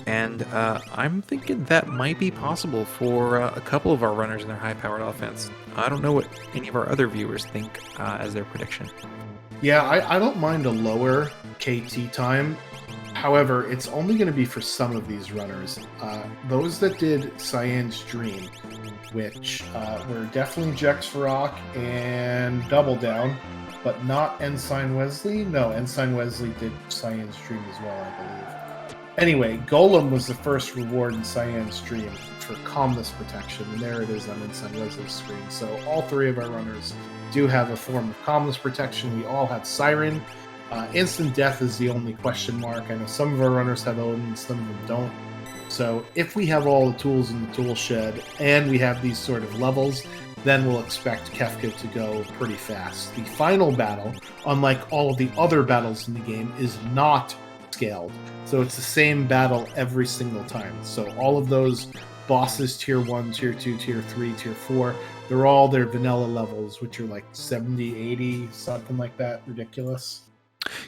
and I'm thinking that might be possible for a couple of our runners in their high-powered offense. I don't know what any of our other viewers think as their prediction. Yeah, I don't mind a lower KT time. However, it's only going to be for some of these runners. Those that did Cyan's Dream, which were definitely Jex Varrock and Double Down, but not Ensign Wesley. No, Ensign Wesley did Cyan's Dream as well, I believe. Anyway, Golem was the first reward in Cyan's Dream for Calmness Protection, and there it is on Ensign Wesley's screen. So all 3 of our runners do have a form of Calmness Protection. We all have Siren. Instant Death is the only question mark. I know some of our runners have Odin, some of them don't. So if we have all the tools in the tool shed and we have these sort of levels, then we'll expect Kefka to go pretty fast. The final battle, unlike all of the other battles in the game, is not scaled. So it's the same battle every single time. So all of those bosses, tier 1, tier 2, tier 3, tier 4, they're all their vanilla levels, which are 70, 80, something like that. Ridiculous.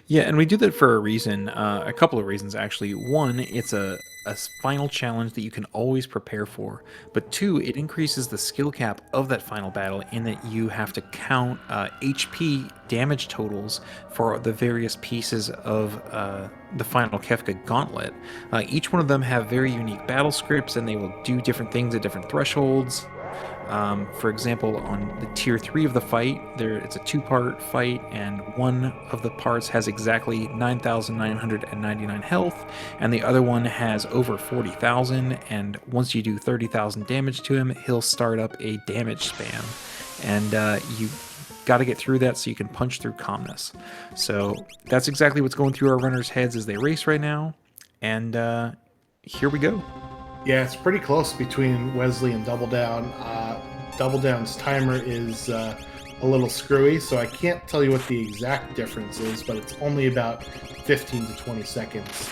Yeah, and we do that for a reason, a couple of reasons actually. One, it's a final challenge that you can always prepare for, but 2, it increases the skill cap of that final battle in that you have to count HP damage totals for the various pieces of the final Kefka gauntlet. Each one of them have very unique battle scripts, and they will do different things at different thresholds. For example, on the tier 3 of the fight, it's a 2-part fight, and one of the parts has exactly 9,999 health, and the other one has over 40,000. And once you do 30,000 damage to him, he'll start up a damage spam, and you got to get through that so you can punch through calmness. So that's exactly what's going through our runners' heads as they race right now, and here we go. Yeah, it's pretty close between Wesley and Double Down. Double Down's timer is a little screwy, so I can't tell you what the exact difference is, but it's only about 15 to 20 seconds.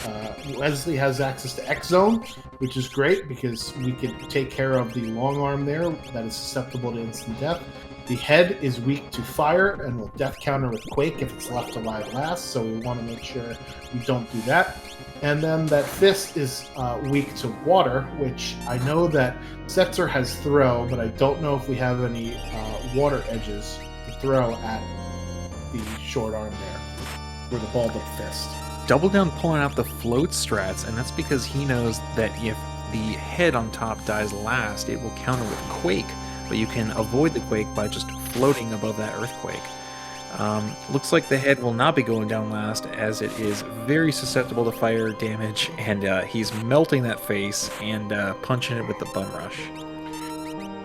Wesley has access to X Zone, which is great because we can take care of the long arm there that is susceptible to instant death. The head is weak to fire and will death counter with Quake if it's left alive last, so we want to make sure we don't do that. And then that fist is weak to water, which I know that Setzer has throw, but I don't know if we have any water edges to throw at the short arm there, or the balled up fist. Double Down pulling out the float strats, and that's because he knows that if the head on top dies last, it will counter with Quake, but you can avoid the Quake by just floating above that earthquake. Looks like the head will not be going down last, as it is very susceptible to fire damage, and he's melting that face and punching it with the Bum Rush.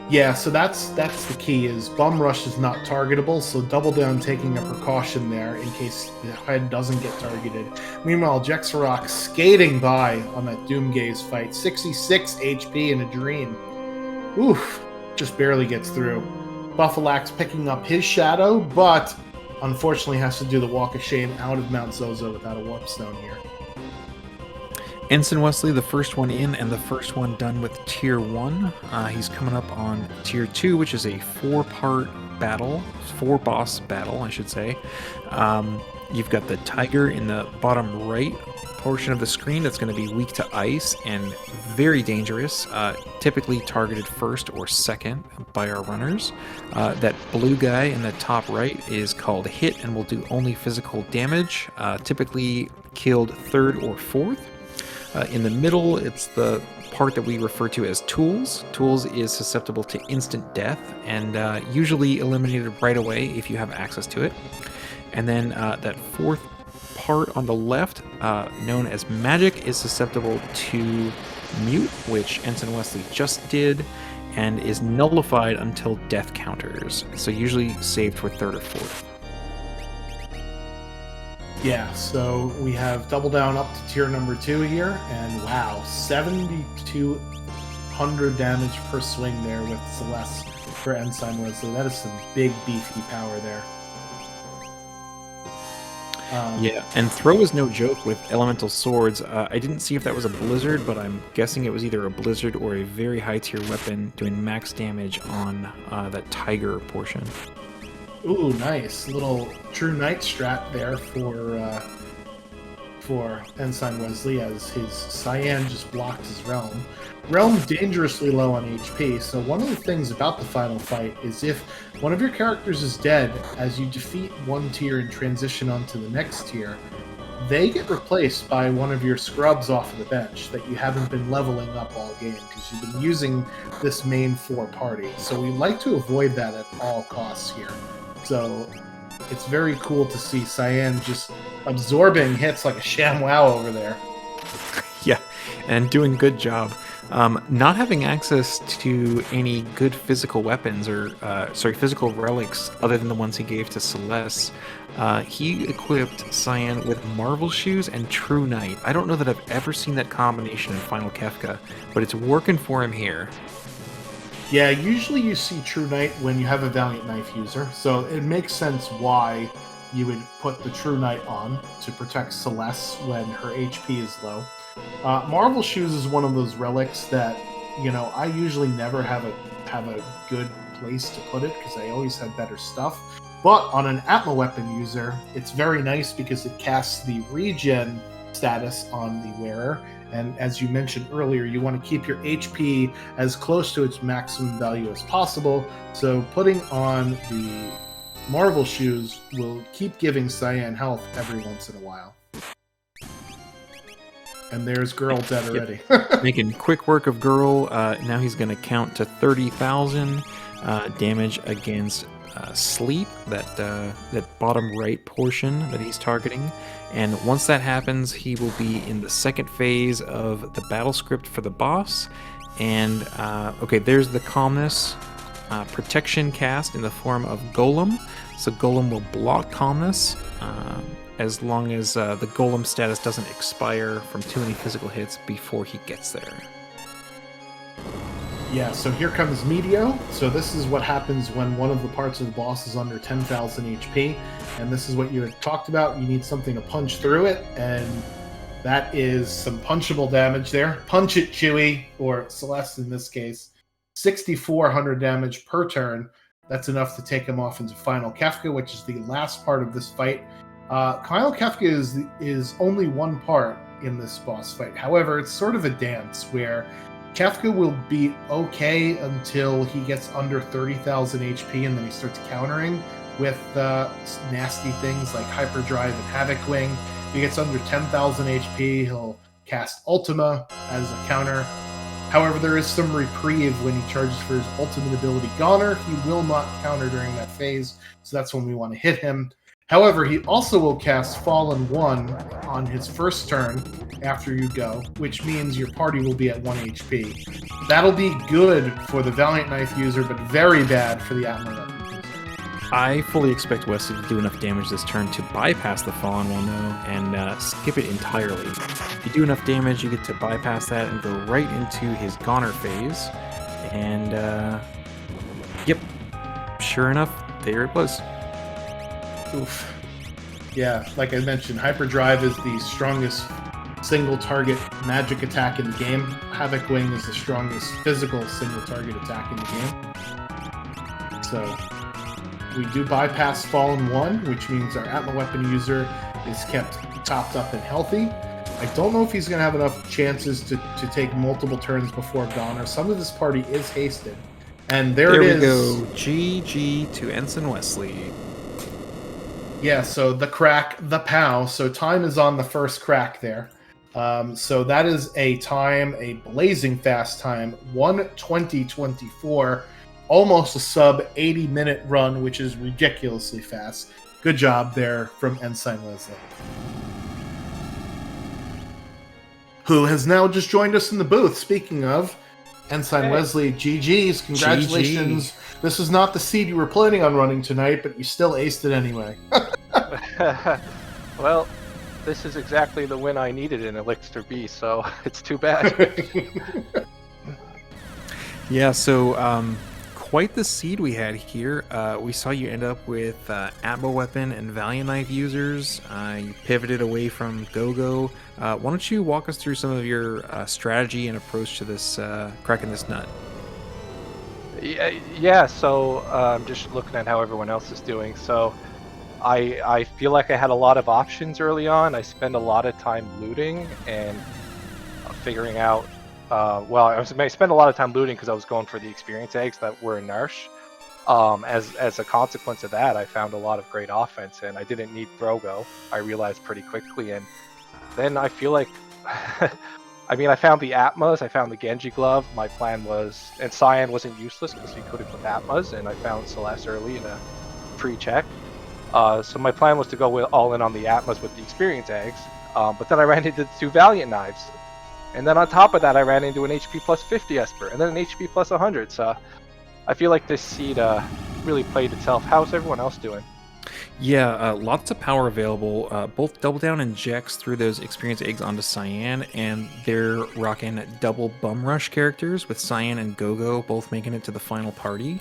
Yeah, so that's the key, is Bum Rush is not targetable, so Double Down taking a precaution there in case the head doesn't get targeted. Meanwhile, Jexarok skating by on that Doomgaze fight, 66 HP in a dream. Oof, just barely gets through. Buffalax picking up his shadow, but unfortunately has to do the Walk of Shame out of Mount Zozo without a Warp Stone here. Ensign Wesley, the first one in and the first one done with Tier 1. He's coming up on Tier 2, which is a 4-part battle, 4-boss battle, I should say. You've got the Tiger in the bottom right portion of the screen that's going to be weak to ice and very dangerous, typically targeted first or second by our runners. That blue guy in the top right is called Hit and will do only physical damage, typically killed third or fourth. In the middle, it's the part that we refer to as Tools. Tools is susceptible to instant death and usually eliminated right away if you have access to it. And then that fourth part on the left, known as Magic, is susceptible to Mute, which Ensign Wesley just did, and is nullified until death counters, so usually saved for third or fourth. Yeah, so we have Double Down up to tier number 2 here, and wow, 7,200 damage per swing there with Celeste for Ensign Wesley. That is some big beefy power there. Yeah, and throw is no joke with elemental swords. I didn't see if that was a blizzard, but I'm guessing it was either a blizzard or a very high tier weapon doing max damage on that tiger portion. Ooh, nice little True Knight strat there for Ensign Wesley, as his Cyan just blocked his Realm. Realm dangerously low on HP, so one of the things about the final fight is if one of your characters is dead, as you defeat one tier and transition onto the next tier, they get replaced by one of your scrubs off of the bench that you haven't been leveling up all game, because you've been using this main 4 party. So we like to avoid that at all costs here. So it's very cool to see Cyan just absorbing hits like a ShamWow over there. Yeah, and doing good job. Not having access to any good physical weapons or, physical relics other than the ones he gave to Celeste, he equipped Cyan with Marvel Shoes and True Knight. I don't know that I've ever seen that combination in Final Kefka, but it's working for him here. Yeah, usually you see True Knight when you have a Valiant Knife user, so it makes sense why you would put the True Knight on to protect Celeste when her HP is low. Marvel Shoes is one of those relics that, you know, I usually never have a good place to put it because I always have better stuff. But on an Atma weapon user, it's very nice because it casts the regen status on the wearer. And as you mentioned earlier, you want to keep your HP as close to its maximum value as possible. So putting on the Marvel Shoes will keep giving Cyan health every once in a while. And there's Girl dead already. Making quick work of Girl. Now he's going to count to 30,000 damage against Sleep, that bottom right portion that he's targeting. And once that happens, he will be in the second phase of the battle script for the boss. And okay, there's the Calmness protection cast in the form of Golem. So Golem will block Calmness as long as the Golem status doesn't expire from too many physical hits before he gets there. Yeah, so here comes Meteo. So this is what happens when one of the parts of the boss is under 10,000 HP. And this is what you had talked about. You need something to punch through it, and that is some punchable damage there. Punch it, Chewie, or Celeste in this case. 6,400 damage per turn. That's enough to take him off into Final Kefka, which is the last part of this fight. Final Kefka is only one part in this boss fight. However, it's sort of a dance where Kefka will be okay until he gets under 30,000 HP, and then he starts countering with nasty things like Hyperdrive and Havoc Wing. If he gets under 10,000 HP, he'll cast Ultima as a counter. However, there is some reprieve when he charges for his ultimate ability Goner. He will not counter during that phase, so that's when we want to hit him. However, he also will cast Fallen 1 on his first turn after you go, which means your party will be at 1 HP. That'll be good for the Valiant Knife user, but very bad for the Atma Weapon user. I fully expect Wesley to do enough damage this turn to bypass the Fallen 1, though, and skip it entirely. If you do enough damage, you get to bypass that and go right into his Goner phase. And, yep, sure enough, there it was. Oof. Yeah, like I mentioned, Hyperdrive is the strongest single target magic attack in the game. Havoc Wing is the strongest physical single target attack in the game. So we do bypass Fallen 1, which means our Atma Weapon user is kept topped up and healthy. I don't know if he's going to have enough chances to take multiple turns before Goner. Some of this party is hasted. And there it is. There we go. GG to Ensign Wesley. Yeah, so the crack, the POW. So time is on the first crack there. So that is a time, a blazing fast time, 1:20:24, almost a sub 80-minute run, which is ridiculously fast. Good job there from Ensign Wesley, who has now just joined us in the booth. Speaking of, Ensign Wesley, GG's, congratulations. GG. This is not the seed you were planning on running tonight, but you still aced it anyway. Well, this is exactly the win I needed in Elixir B, so it's too bad. Yeah, so quite the seed we had here. We saw you end up with Atma Weapon and Valiant Knife users. You pivoted away from Go-Go. Why don't you walk us through some of your strategy and approach to this cracking this nut? Yeah, so I'm just looking at how everyone else is doing. So I feel like I had a lot of options early on. I spent a lot of time looting and figuring out. I spent a lot of time looting because I was going for the experience eggs that were in Narsh. As a consequence of that, I found a lot of great offense, and I didn't need Throgo. I realized pretty quickly, and then I feel like. I mean, I found the Atmas, I found the Genji Glove. My plan was, and Cyan wasn't useless because he could have put Atmas, and I found Celeste early in a pre-check. So my plan was to go all in on the Atmas with the experience eggs, but then I ran into 2 Valiant Knives. And then on top of that, I ran into an HP plus 50 Esper, and then an HP plus 100. So I feel like this seed really played itself. How's everyone else doing? Yeah, lots of power available. Both Double Down and Jex threw those experience eggs onto Cyan, and they're rocking double Bum Rush characters with Cyan and Go-Go both making it to the final party.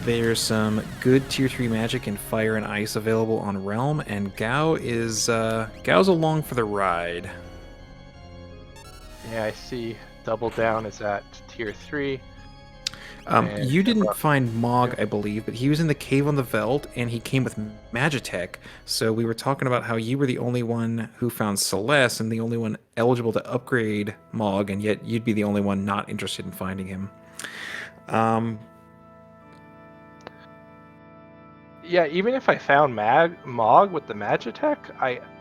There's some good tier 3 magic and fire and ice available on Realm, and Gau's along for the ride. Yeah, I see Double Down is at tier 3. You didn't find Mog, I believe, but he was in the Cave on the Veldt, and he came with Magitech. So we were talking about how you were the only one who found Celeste and the only one eligible to upgrade Mog, and yet you'd be the only one not interested in finding him. Yeah, even if I found Mog with the Magitech,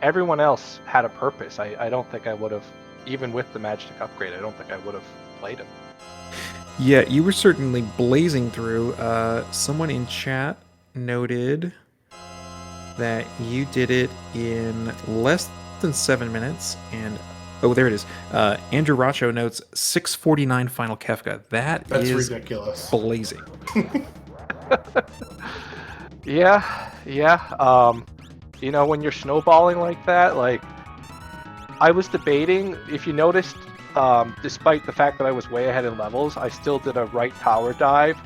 everyone else had a purpose. I don't think I would have, even with the Magitech upgrade, I don't think I would have played him. Yeah, you were certainly blazing through. Someone in chat noted that you did it in less than 7 minutes, and oh, there it is. Andrew Racho notes 6:49 Final Kefka. That's ridiculous. Blazing. Yeah. You know, when you're snowballing like that, like I was debating. If you noticed, despite the fact that I was way ahead in levels, I still did a right power dive,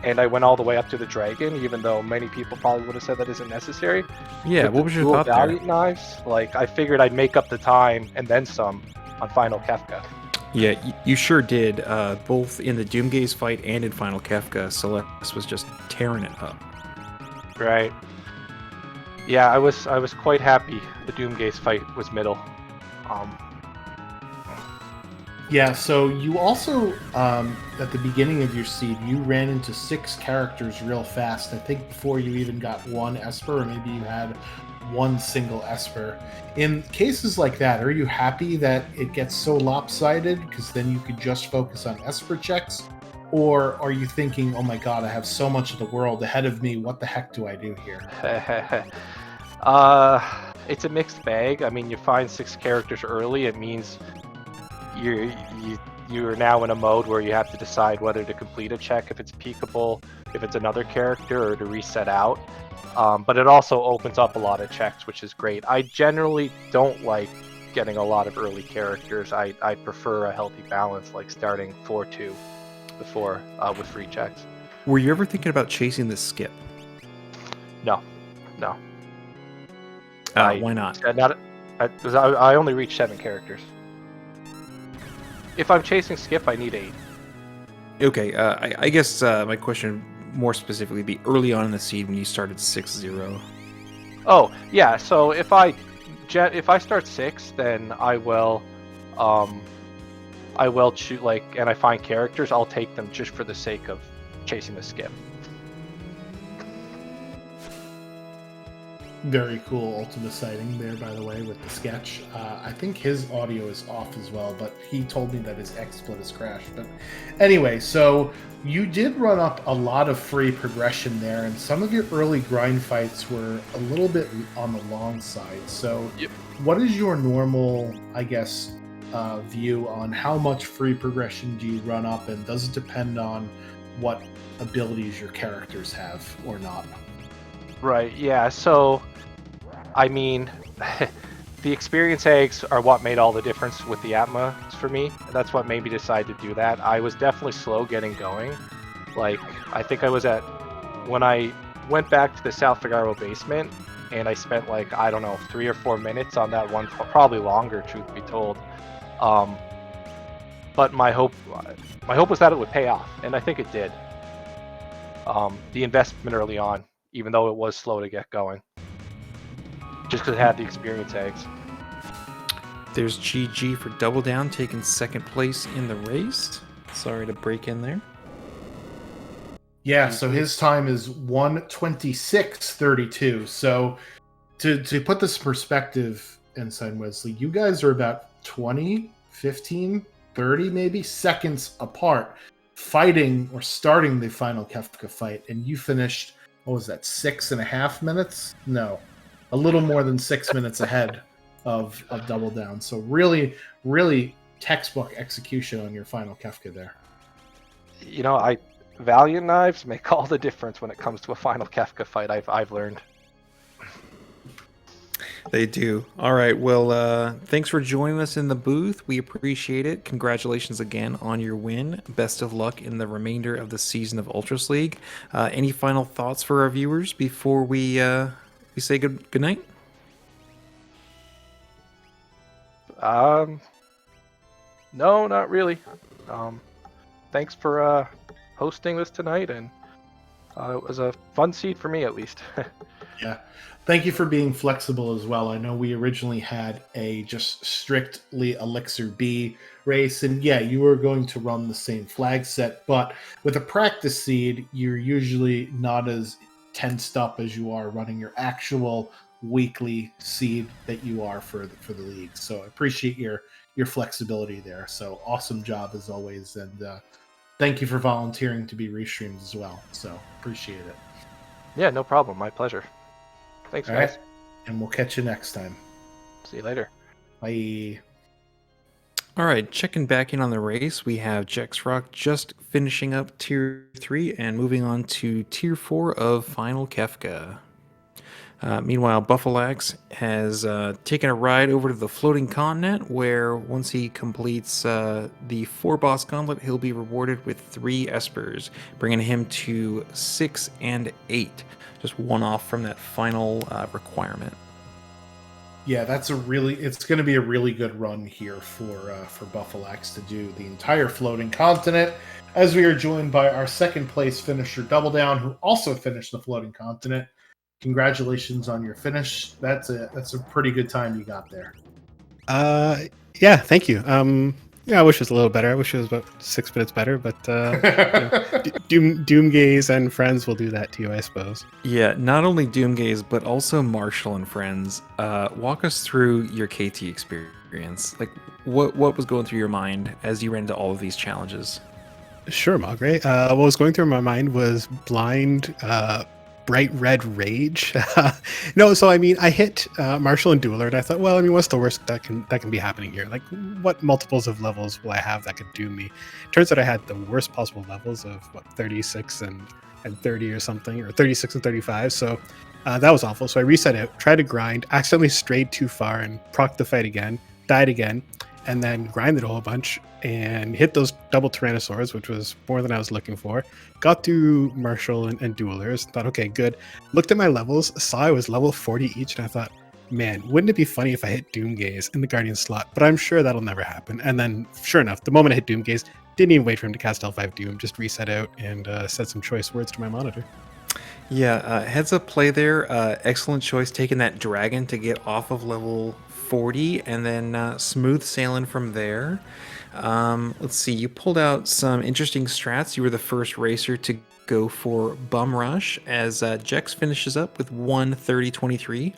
and I went all the way up to the dragon, even though many people probably would have said that isn't necessary. Yeah, With what the was your dual thought there? Valiant knives, like I figured I'd make up the time and then some on Final Kefka. Yeah, you sure did. Both in the Doomgaze fight and in Final Kefka, Celeste was just tearing it up. Right. Yeah, I was quite happy the Doomgaze fight was middle. Yeah, so you also, at the beginning of your seed, you ran into 6 characters real fast. I think before you even got one Esper, or maybe you had one single Esper. In cases like that, are you happy that it gets so lopsided because then you could just focus on Esper checks? Or are you thinking, oh my god, I have so much of the world ahead of me, what the heck do I do here? It's a mixed bag. I mean, you find 6 characters early, it means you're now in a mode where you have to decide whether to complete a check if it's peekable, if it's another character, or to reset out. But it also opens up a lot of checks, which is great. I generally don't like getting a lot of early characters. I prefer a healthy balance, like starting 4-2 before with free checks. Were you ever thinking about chasing the skip? No. Why not? I only reached 7 characters. If I'm chasing skip, I need 8. Okay, I guess my question more specifically be early on in the seed when you started 6-0. Oh yeah, so if I start 6, then I will choose and I find characters, I'll take them just for the sake of chasing the skip. Very cool Ultima sighting there, by the way, with the sketch. I think his audio is off as well, but he told me that his XSplit has crashed. But anyway, so you did run up a lot of free progression there, and some of your early grind fights were a little bit on the long side. So Yep. What is your normal, I guess, view on how much free progression do you run up, and does it depend on what abilities your characters have or not? Right, yeah, so I mean, the experience eggs are what made all the difference with the Atma for me. That's what made me decide to do that. I was definitely slow getting going. Like, I think I was at, when I went back to the South Figaro basement, and I spent 3 or 4 minutes on that one, probably longer, truth be told. But my hope was that it would pay off, and I think it did. The investment early on, even though it was slow to get going. Just because it had the experience eggs. There's GG for Double Down taking second place in the race. Sorry to break in there. Yeah, so his time is 1:26:32. So to put this in perspective, Ensign Wesley, you guys are about 20, 15, 30 maybe seconds apart fighting or starting the final Kefka fight, and you finished, what was that, 6.5 minutes? No, a little more than 6 minutes ahead of Double Down. So really, really textbook execution on your final Kefka there. You know, Valiant knives make all the difference when it comes to a final Kefka fight. I've learned. They do. All right. Well, thanks for joining us in the booth. We appreciate it. Congratulations again on your win. Best of luck in the remainder of the season of Ultras League. Any final thoughts for our viewers before we say good night? No, not really. Thanks for hosting this tonight, and it was a fun seed for me, at least. Yeah. Thank you for being flexible as well. I know we originally had a just strictly Elixir B race, and yeah, you were going to run the same flag set, but with a practice seed, you're usually not as tensed up as you are running your actual weekly seed that you are for the league. So I appreciate your flexibility there. So awesome job as always, and thank you for volunteering to be restreamed as well. So appreciate it. Yeah, no problem. My pleasure. Thanks, All guys. right. And we'll catch you next time. See you later. Bye. All right, checking back in on the race, we have Jexrock just finishing up Tier 3 and moving on to Tier 4 of Final Kefka. Meanwhile, Buffalax has taken a ride over to the Floating Continent, where once he completes the 4-boss gauntlet, he'll be rewarded with 3 Espers, bringing him to 6 and 8, just one off from that final requirement. Yeah, it's going to be a really good run here for Buffalax to do the entire Floating Continent, as we are joined by our second place finisher, Double Down, who also finished the Floating Continent. Congratulations on your finish. That's a pretty good time you got there. Yeah, thank you. Yeah, I wish it was a little better. I wish it was about 6 minutes better, but Doomgaze and friends will do that to you, I suppose. Yeah, not only Doomgaze, but also Marshall and friends. Walk us through your KT experience. Like, what was going through your mind as you ran into all of these challenges? Sure, Magre. What was going through my mind was blind, bright red rage. No, so I mean, I hit Marshall and Dueler, and I thought, well, I mean, what's the worst that can be happening here? Like, what multiples of levels will I have that could doom me? Turns out I had the worst possible levels of 36 and 30 or something, or 36 and 35. So that was awful. So I reset out, tried to grind, accidentally strayed too far, and procced the fight again, died again, and then grinded a whole bunch and hit those double Tyrannosaurs, which was more than I was looking for. Got through Marshall and Duelers, thought, okay, good. Looked at my levels, saw I was level 40 each, and I thought, man, wouldn't it be funny if I hit Doomgaze in the Guardian slot? But I'm sure that'll never happen. And then, sure enough, the moment I hit Doomgaze, didn't even wait for him to cast L5 Doom, just reset out and said some choice words to my monitor. Yeah, heads up play there. Excellent choice, taking that dragon to get off of level 40 and then smooth sailing from there. Let's see, you pulled out some interesting strats. You were the first racer to go for Bum Rush as Jex finishes up with 1:30:23.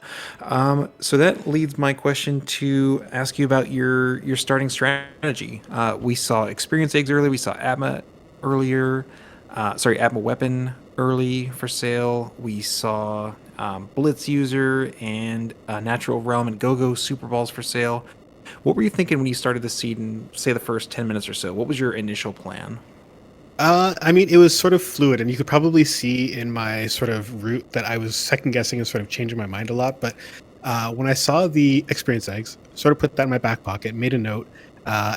So that leads my question to ask you about your starting strategy. We saw Experience Eggs early, we saw Atma earlier, Atma Weapon early for sale. We saw Blitz User and Natural Realm and Go-Go Super Balls for sale. What were you thinking when you started the seed in, say, the first 10 minutes or so? What was your initial plan? I mean, it was sort of fluid, and you could probably see in my sort of route that I was second guessing and sort of changing my mind a lot. But when I saw the Experience Eggs, sort of put that in my back pocket, made a note.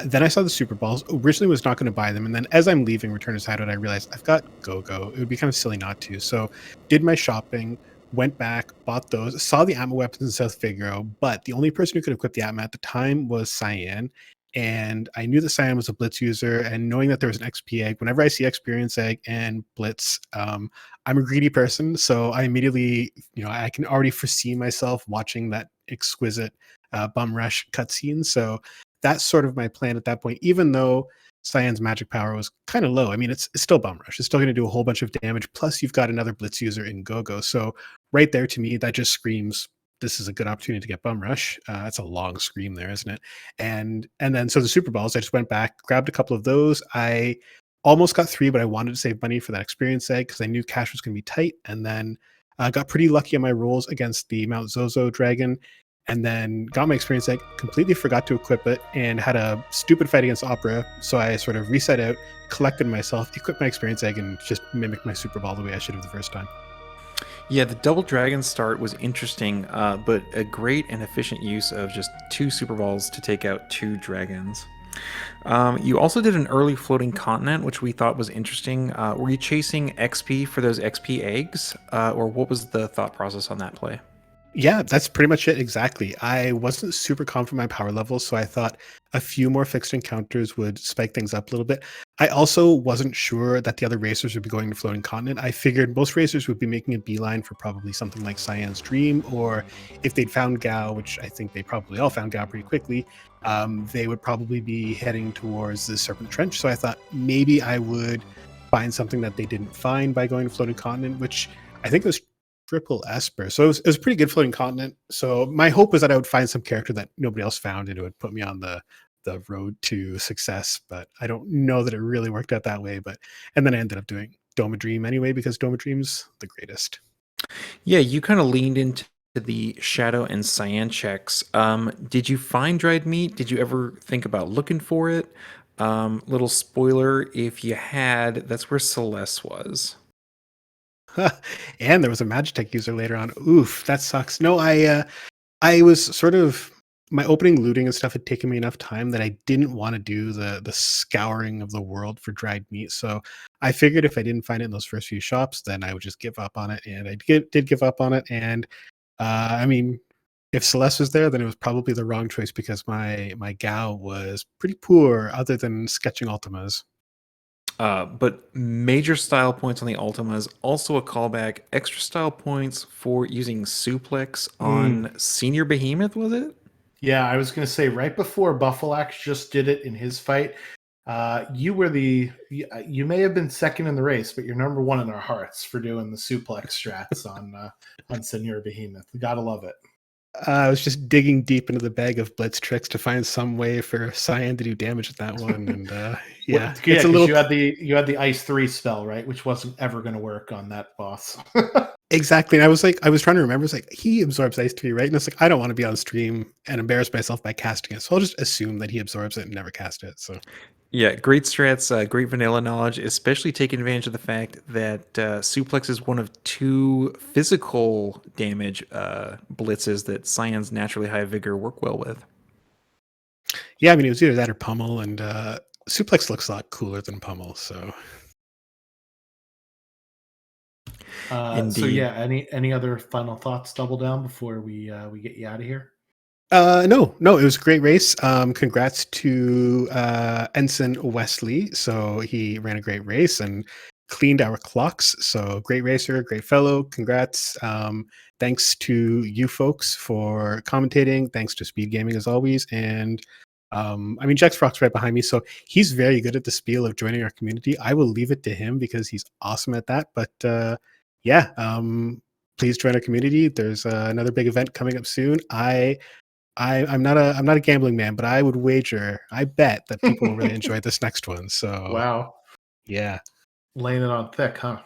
Then I saw the Super Balls. Originally was not going to buy them, and then as I'm leaving Return to Hideout, I realized I've got Go-Go. It would be kind of silly not to. So did my shopping, went back, bought those, saw the Atma weapons in South Figaro, but the only person who could equip the Atma at the time was Cyan. And I knew that Cyan was a Blitz user, and knowing that there was an XP egg, whenever I see Experience Egg and Blitz, I'm a greedy person. So I immediately, I can already foresee myself watching that exquisite Bum Rush cutscene. So that's sort of my plan at that point, even though Cyan's magic power was kind of low. I mean, it's still Bum Rush. It's still going to do a whole bunch of damage. Plus, you've got another Blitz user in Go-Go. So right there, to me, that just screams, this is a good opportunity to get Bum Rush. That's a long scream there, isn't it? And then, so the Super Balls, I just went back, grabbed a couple of those. I almost got 3, but I wanted to save money for that Experience Egg because I knew cash was going to be tight. And then I got pretty lucky on my rolls against the Mount Zozo Dragon. And then got my Experience Egg, completely forgot to equip it, and had a stupid fight against Opera. So I sort of reset out, collected myself, equipped my Experience Egg, and just mimicked my Super Ball the way I should have the first time. Yeah, the double dragon start was interesting, but a great and efficient use of just 2 Super Balls to take out 2 dragons. You also did an early floating continent, which we thought was interesting. Were you chasing XP for those XP eggs, or what was the thought process on that play? Yeah, that's pretty much it. Exactly. I wasn't super confident in my power levels, so I thought a few more fixed encounters would spike things up a little bit. I also wasn't sure that the other racers would be going to Floating Continent. I figured most racers would be making a beeline for probably something like Cyan's Dream, or if they'd found Gao, which I think they probably all found Gao pretty quickly, they would probably be heading towards the Serpent Trench. So I thought maybe I would find something that they didn't find by going to Floating Continent, which I think was triple Esper. So it was a pretty good floating continent. So my hope was that I would find some character that nobody else found, and it would put me on the road to success. But I don't know that it really worked out that way. And then I ended up doing Dome of Dream anyway, because Dome of Dream's the greatest. Yeah, you kind of leaned into the Shadow and Cyan checks. Did you find dried meat? Did you ever think about looking for it? Little spoiler, if you had, that's where Celeste was. And there was a Magitech user later on. Oof, that sucks. No, I was sort of, my opening looting and stuff had taken me enough time that I didn't want to do the scouring of the world for dried meat. So I figured if I didn't find it in those first few shops, then I would just give up on it. And I did give up on it. And I mean, if Celeste was there, then it was probably the wrong choice, because my gal was pretty poor other than sketching Ultimas. But major style points on the Ultimas, also a callback, extra style points for using suplex on Senior Behemoth, was it? Yeah, I was going to say right before Buffalax just did it in his fight. You were you may have been second in the race, but you're number one in our hearts for doing the suplex strats on Senior Behemoth. We gotta love it. I was just digging deep into the bag of blitz tricks to find some way for Cyan to do damage with that one, and yeah, it's a little. You had the Ice 3 spell, right, which wasn't ever going to work on that boss. Exactly. And I was trying to remember. It's like, he absorbs Ice 3, right? And it's like, I don't want to be on stream and embarrass myself by casting it, so I'll just assume that he absorbs it and never cast it. So Yeah, great strats, great vanilla knowledge, especially taking advantage of the fact that suplex is one of 2 physical damage blitzes that Cyan's naturally high vigor work well with. yeah, I mean, it was either that or Pummel, and suplex looks a lot cooler than Pummel. So So yeah, any other final thoughts, Double Down, before we get you out of here? No, it was a great race. Congrats to Ensign Wesley. So he ran a great race and cleaned our clocks. So great racer, great fellow. Congrats. Thanks to you folks for commentating. Thanks to SpeedGaming as always. And I mean, Jax Frock's right behind me, so he's very good at the spiel of joining our community. I will leave it to him because he's awesome at that. But yeah, please join our community. There's another big event coming up soon. I'm not a gambling man, but I would wager, I bet that people will really enjoy this next one. So Wow, yeah, laying it on thick, huh?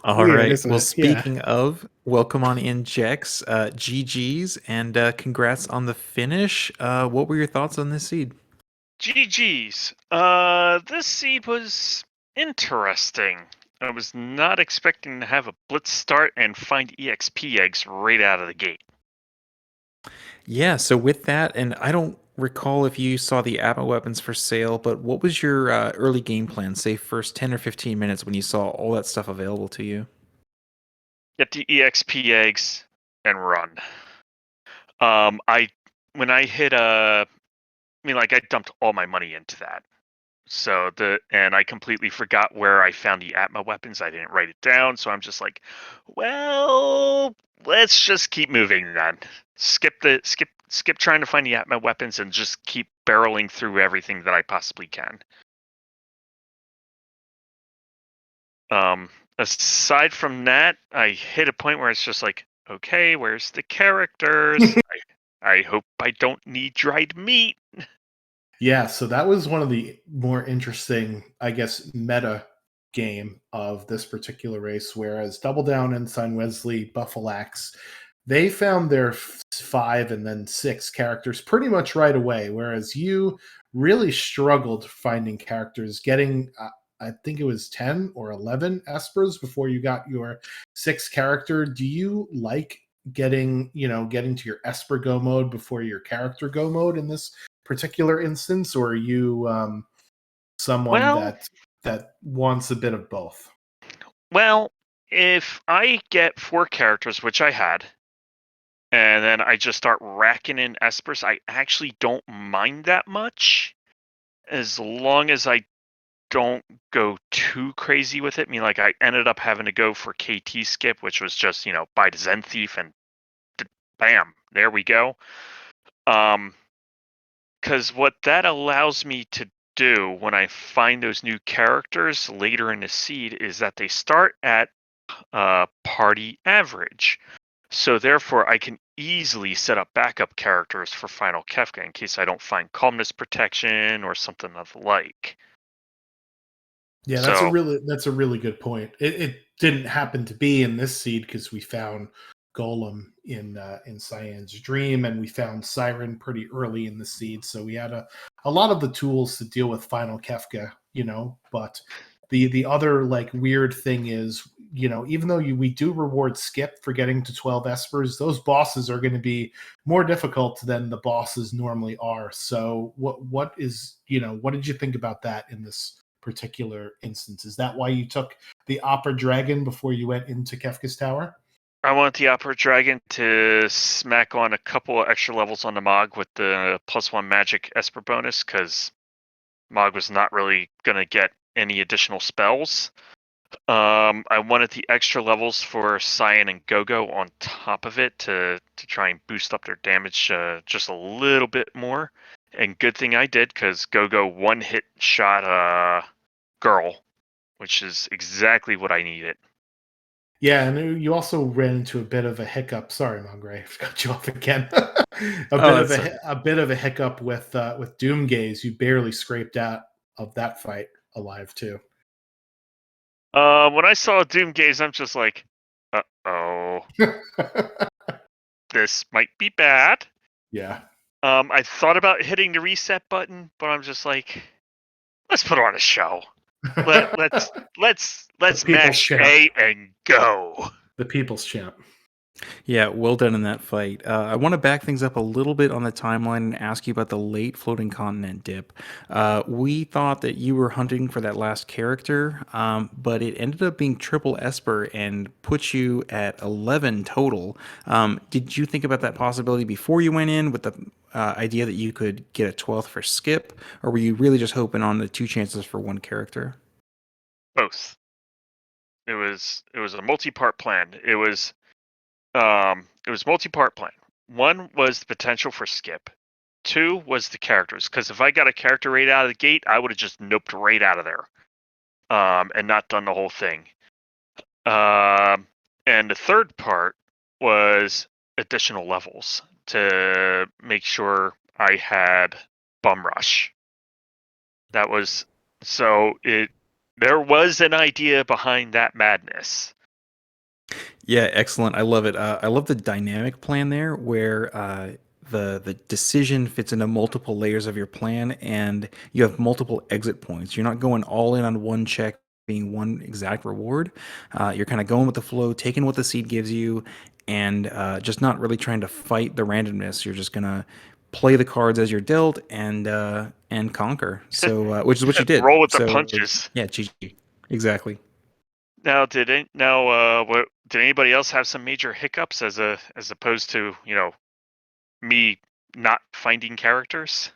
All Weird, right. isn't Well, it? Yeah. speaking of, welcome on in, Jex. GG's, and congrats on the finish. What were your thoughts on this seed? GG's. This seed was interesting. I was not expecting to have a blitz start and find EXP eggs right out of the gate. Yeah, so with that, and I don't recall if you saw the Atma weapons for sale, but what was your early game plan, say first 10 or 15 minutes when you saw all that stuff available to you? Get the EXP eggs and run. When I hit I dumped all my money into that. So and I completely forgot where I found the Atma weapons. I didn't write it down, so I'm just like, well, let's just keep moving then. Skip trying to find the Atma weapons and just keep barreling through everything that I possibly can. Aside from that, I hit a point where it's just like, okay, where's the characters? I hope I don't need dried meat. Yeah, so that was one of the more interesting, I guess, meta game of this particular race, whereas Double Down, Ensign Wesley, Buffalax, they found their 5 and then 6 characters pretty much right away, whereas you really struggled finding characters, getting, I think it was 10 or 11 Espers before you got your 6th character. Do you like getting to your Esper go mode before your character go mode in this particular instance, or are you someone that wants a bit of both? Well, if I get 4 characters, which I had, and then I just start racking in Espers, I actually don't mind that much, as long as I don't go too crazy with it. I mean, like, I ended up having to go for KT skip, which was just, buy the Zen Thief, and bam, there we go. Because what that allows me to do when I find those new characters later in the seed is that they start at party average. So therefore, I can easily set up backup characters for Final Kefka in case I don't find calmness protection or something of the like. Yeah, So that's a really good point. It didn't happen to be in this seed because we found Golem in Cyan's Dream, and we found Siren pretty early in the seed, so we had a lot of the tools to deal with Final Kefka, But the other like weird thing is, even though we do reward Skip for getting to 12 Espers, those bosses are going to be more difficult than the bosses normally are. So what did you think about that in this particular instance? Is that why you took the Opera Dragon before you went into Kefka's Tower? I want the Opera Dragon to smack on a couple of extra levels on the Mog with the +1 magic Esper bonus, because Mog was not really going to get any additional spells. I wanted the extra levels for Cyan and Gogo on top of it to try and boost up their damage just a little bit more. And good thing I did, because Gogo one-hit shot Girl, which is exactly what I needed. Yeah, and you also ran into a bit of a hiccup. Sorry, Mongray, I got you off again. A bit of a hiccup with Doomgaze. You barely scraped out of that fight alive too. When I saw Doomgaze, I'm just like, uh-oh. This might be bad. Yeah. I thought about hitting the reset button, but I'm just like, let's put on a show. Let's mash champ. A and go. The people's champ. Yeah, well done in that fight. I want to back things up a little bit on the timeline and ask you about the late floating continent dip. We thought that you were hunting for that last character, but it ended up being triple Esper and put you at 11 total. Did you think about that possibility before you went in with the idea that you could get a 12th for Skip, or were you really just hoping on the 2 chances for 1 character? Both. It was a multi-part plan. It was multi-part plan. 1 was the potential for Skip. 2 was the characters, because if I got a character right out of the gate, I would have just noped right out of there, and not done the whole thing. And the third part was additional levels to make sure I had Bum Rush. That was there was an idea behind that madness. Yeah, excellent. I love it. I love the dynamic plan there, where the decision fits into multiple layers of your plan, and you have multiple exit points. You're not going all in on one check being one exact reward. You're kind of going with the flow, taking what the seed gives you, and just not really trying to fight the randomness. You're just gonna play the cards as you're dealt and conquer. So, which is what you did. Roll with the So, punches. yeah, GG. Exactly. Now, did anybody else have some major hiccups as opposed to me not finding characters?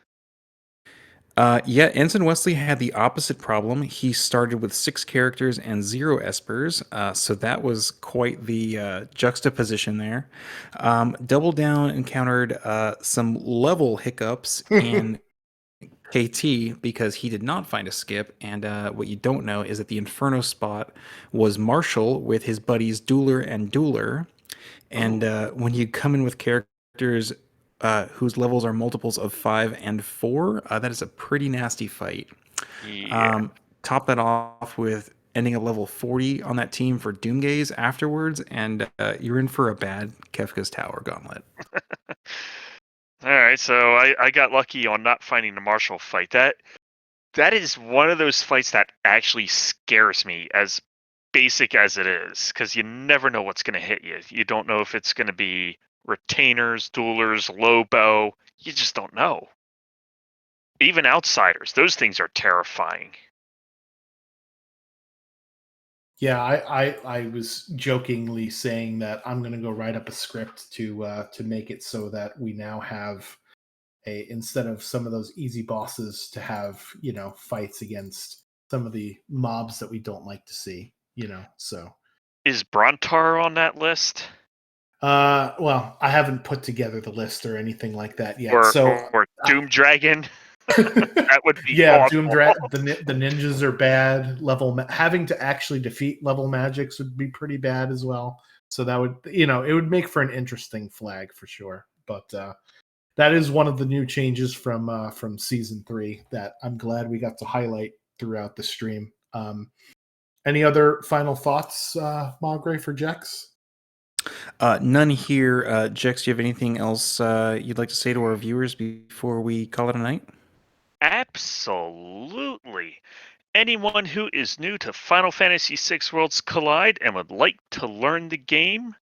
Yeah, Ensign Wesley had the opposite problem. He started with 6 characters and 0 espers, so that was quite the juxtaposition there. Double Down encountered some level hiccups in KT because he did not find a skip, and what you don't know is that the Inferno spot was Marshall with his buddies Dueler and Dueler, and when you come in with characters whose levels are multiples of 5 and 4, that is a pretty nasty fight. Yeah. Top that off with ending at level 40 on that team for Doomgaze afterwards, and you're in for a bad Kefka's Tower gauntlet. All right, so I got lucky on not finding the Marshall fight. That is one of those fights that actually scares me, as basic as it is, because you never know what's going to hit you. You don't know if it's going to be retainers, duelers, Lobo. You just don't know. Even outsiders, those things are terrifying. Yeah, I was jokingly saying that I'm going to go write up a script to make it so that we now have instead of some of those easy bosses to have fights against some of the mobs that we don't like to see. So is Brontar on that list? Well, I haven't put together the list or anything like that yet. Or Doom Dragon. That would be yeah, awful. the ninjas are bad. Having to actually defeat level magics would be pretty bad as well. So that would, it would make for an interesting flag for sure. But that is one of the new changes from season 3 that I'm glad we got to highlight throughout the stream. Any other final thoughts, Magre, for Jex? None here. Jex, do you have anything else you'd like to say to our viewers before we call it a night? Absolutely. Anyone who is new to Final Fantasy VI Worlds Collide and would like to learn the game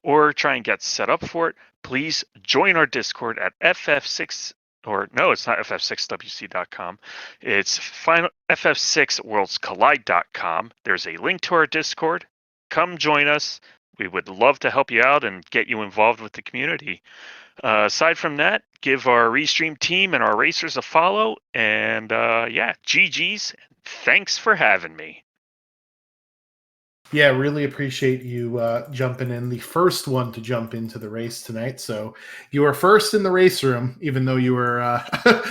or try and get set up for it, please join our Discord at FF6, or no, it's not FF6WC.com. It's FF6WorldsCollide.com. There's a link to our Discord. Come join us. We would love to help you out and get you involved with the community. Aside from that, give our Restream team and our racers a follow. And GG's. Thanks for having me. Yeah, really appreciate you jumping in. The first one to jump into the race tonight. So you were first in the race room, even though you were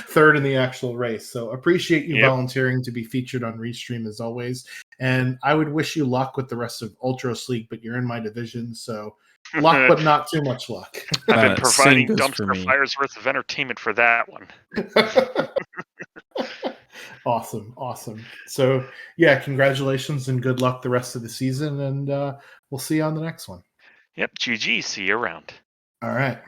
third in the actual race. So appreciate you volunteering to be featured on Restream as always. And I would wish you luck with the rest of Ultros League, but you're in my division, so luck, but not too much luck. I've been providing dumpster fires worth of entertainment for that one. Awesome. So yeah, congratulations and good luck the rest of the season, and we'll see you on the next one. Yep, GG, see you around. All right.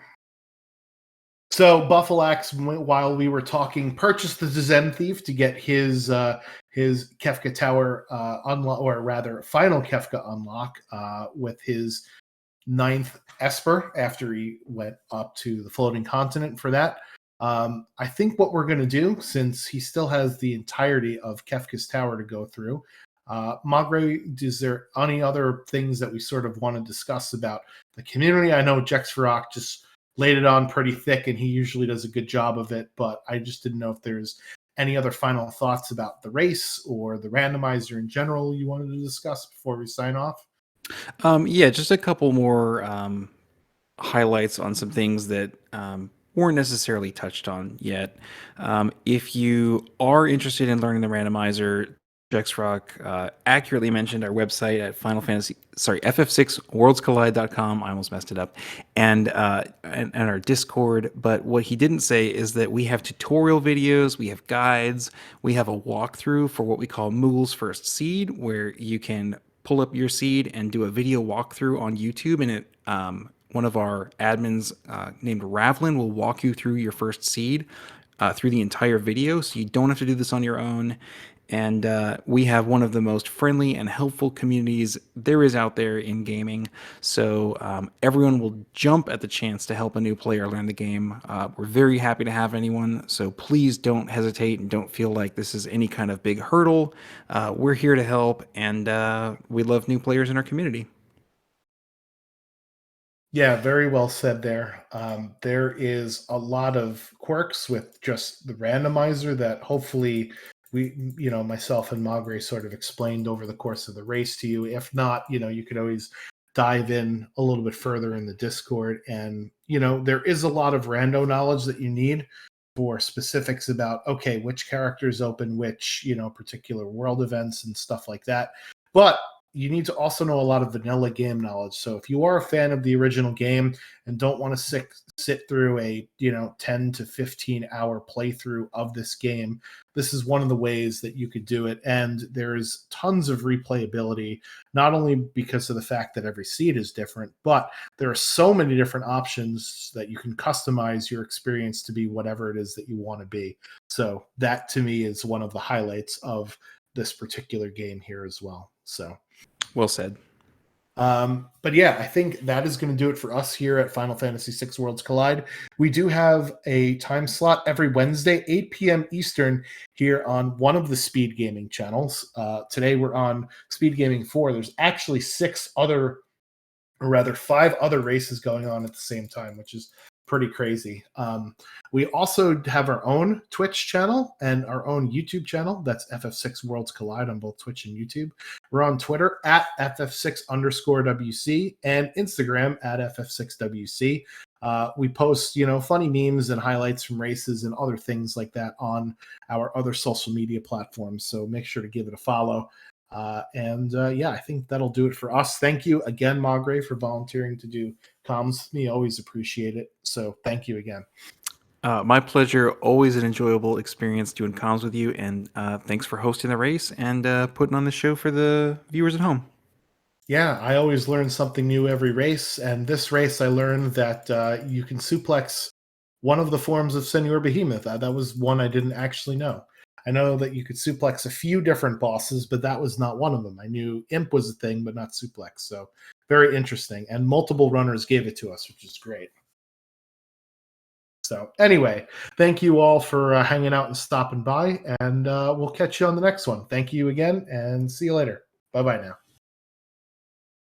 So Buffalax, while we were talking, purchased the Zen Thief to get his Kefka Tower unlock, or rather final Kefka unlock with his 9th Esper after he went up to the floating continent for that. I think what we're going to do, since he still has the entirety of Kefka's Tower to go through, Magre, is there any other things that we sort of want to discuss about the community? I know Jex Farrak just laid it on pretty thick, and he usually does a good job of it, but I just didn't know if there's any other final thoughts about the race or the randomizer in general you wanted to discuss before we sign off. Just a couple more highlights on some things that weren't necessarily touched on yet. If you are interested in learning the randomizer, Jexrock accurately mentioned our website at FF6WorldsCollide.com. I almost messed it up. And our Discord. But what he didn't say is that we have tutorial videos, we have guides, we have a walkthrough for what we call Moogle's First Seed, where you can pull up your seed and do a video walkthrough on YouTube, and it one of our admins named Ravlin will walk you through your first seed through the entire video, so you don't have to do this on your own. And we have one of the most friendly and helpful communities there is out there in gaming. So everyone will jump at the chance to help a new player learn the game. We're very happy to have anyone. So please don't hesitate and don't feel like this is any kind of big hurdle. We're here to help, and we love new players in our community. Yeah, very well said there. There is a lot of quirks with just the randomizer that hopefully myself and Magre sort of explained over the course of the race to you. If not, you could always dive in a little bit further in the Discord. And, there is a lot of rando knowledge that you need for specifics about, okay, which characters open which, particular world events and stuff like that. But you need to also know a lot of vanilla game knowledge. So if you are a fan of the original game and don't want to sit through a 10 to 15 hour playthrough of this game, this is one of the ways that you could do it. And there's tons of replayability, not only because of the fact that every seed is different, but there are so many different options that you can customize your experience to be whatever it is that you want to be. So that to me is one of the highlights of this particular game here as well. So well said. But yeah, I think that is going to do it for us here at Final Fantasy VI Worlds Collide. We do have a time slot every Wednesday, 8 p.m. Eastern, here on one of the SpeedGaming channels. Today we're on SpeedGaming 4. There's actually 5 other races going on at the same time, which is pretty crazy. We also have our own Twitch channel and our own YouTube channel. That's FF6 Worlds Collide on both Twitch and YouTube. We're on Twitter at FF6_WC and Instagram at FF6WC. We post, funny memes and highlights from races and other things like that on our other social media platforms. So make sure to give it a follow. I think that'll do it for us. Thank you again, Magre, for volunteering to do comms with me. Always appreciate it. So thank you again. My pleasure. Always an enjoyable experience doing comms with you. And thanks for hosting the race and putting on the show for the viewers at home. Yeah, I always learn something new every race. And this race, I learned that you can suplex one of the forms of Senor Behemoth. That was one I didn't actually know. I know that you could suplex a few different bosses, but that was not one of them. I knew Imp was a thing, but not suplex. So very interesting. And multiple runners gave it to us, which is great. So anyway, thank you all for hanging out and stopping by. And we'll catch you on the next one. Thank you again, and see you later. Bye-bye now.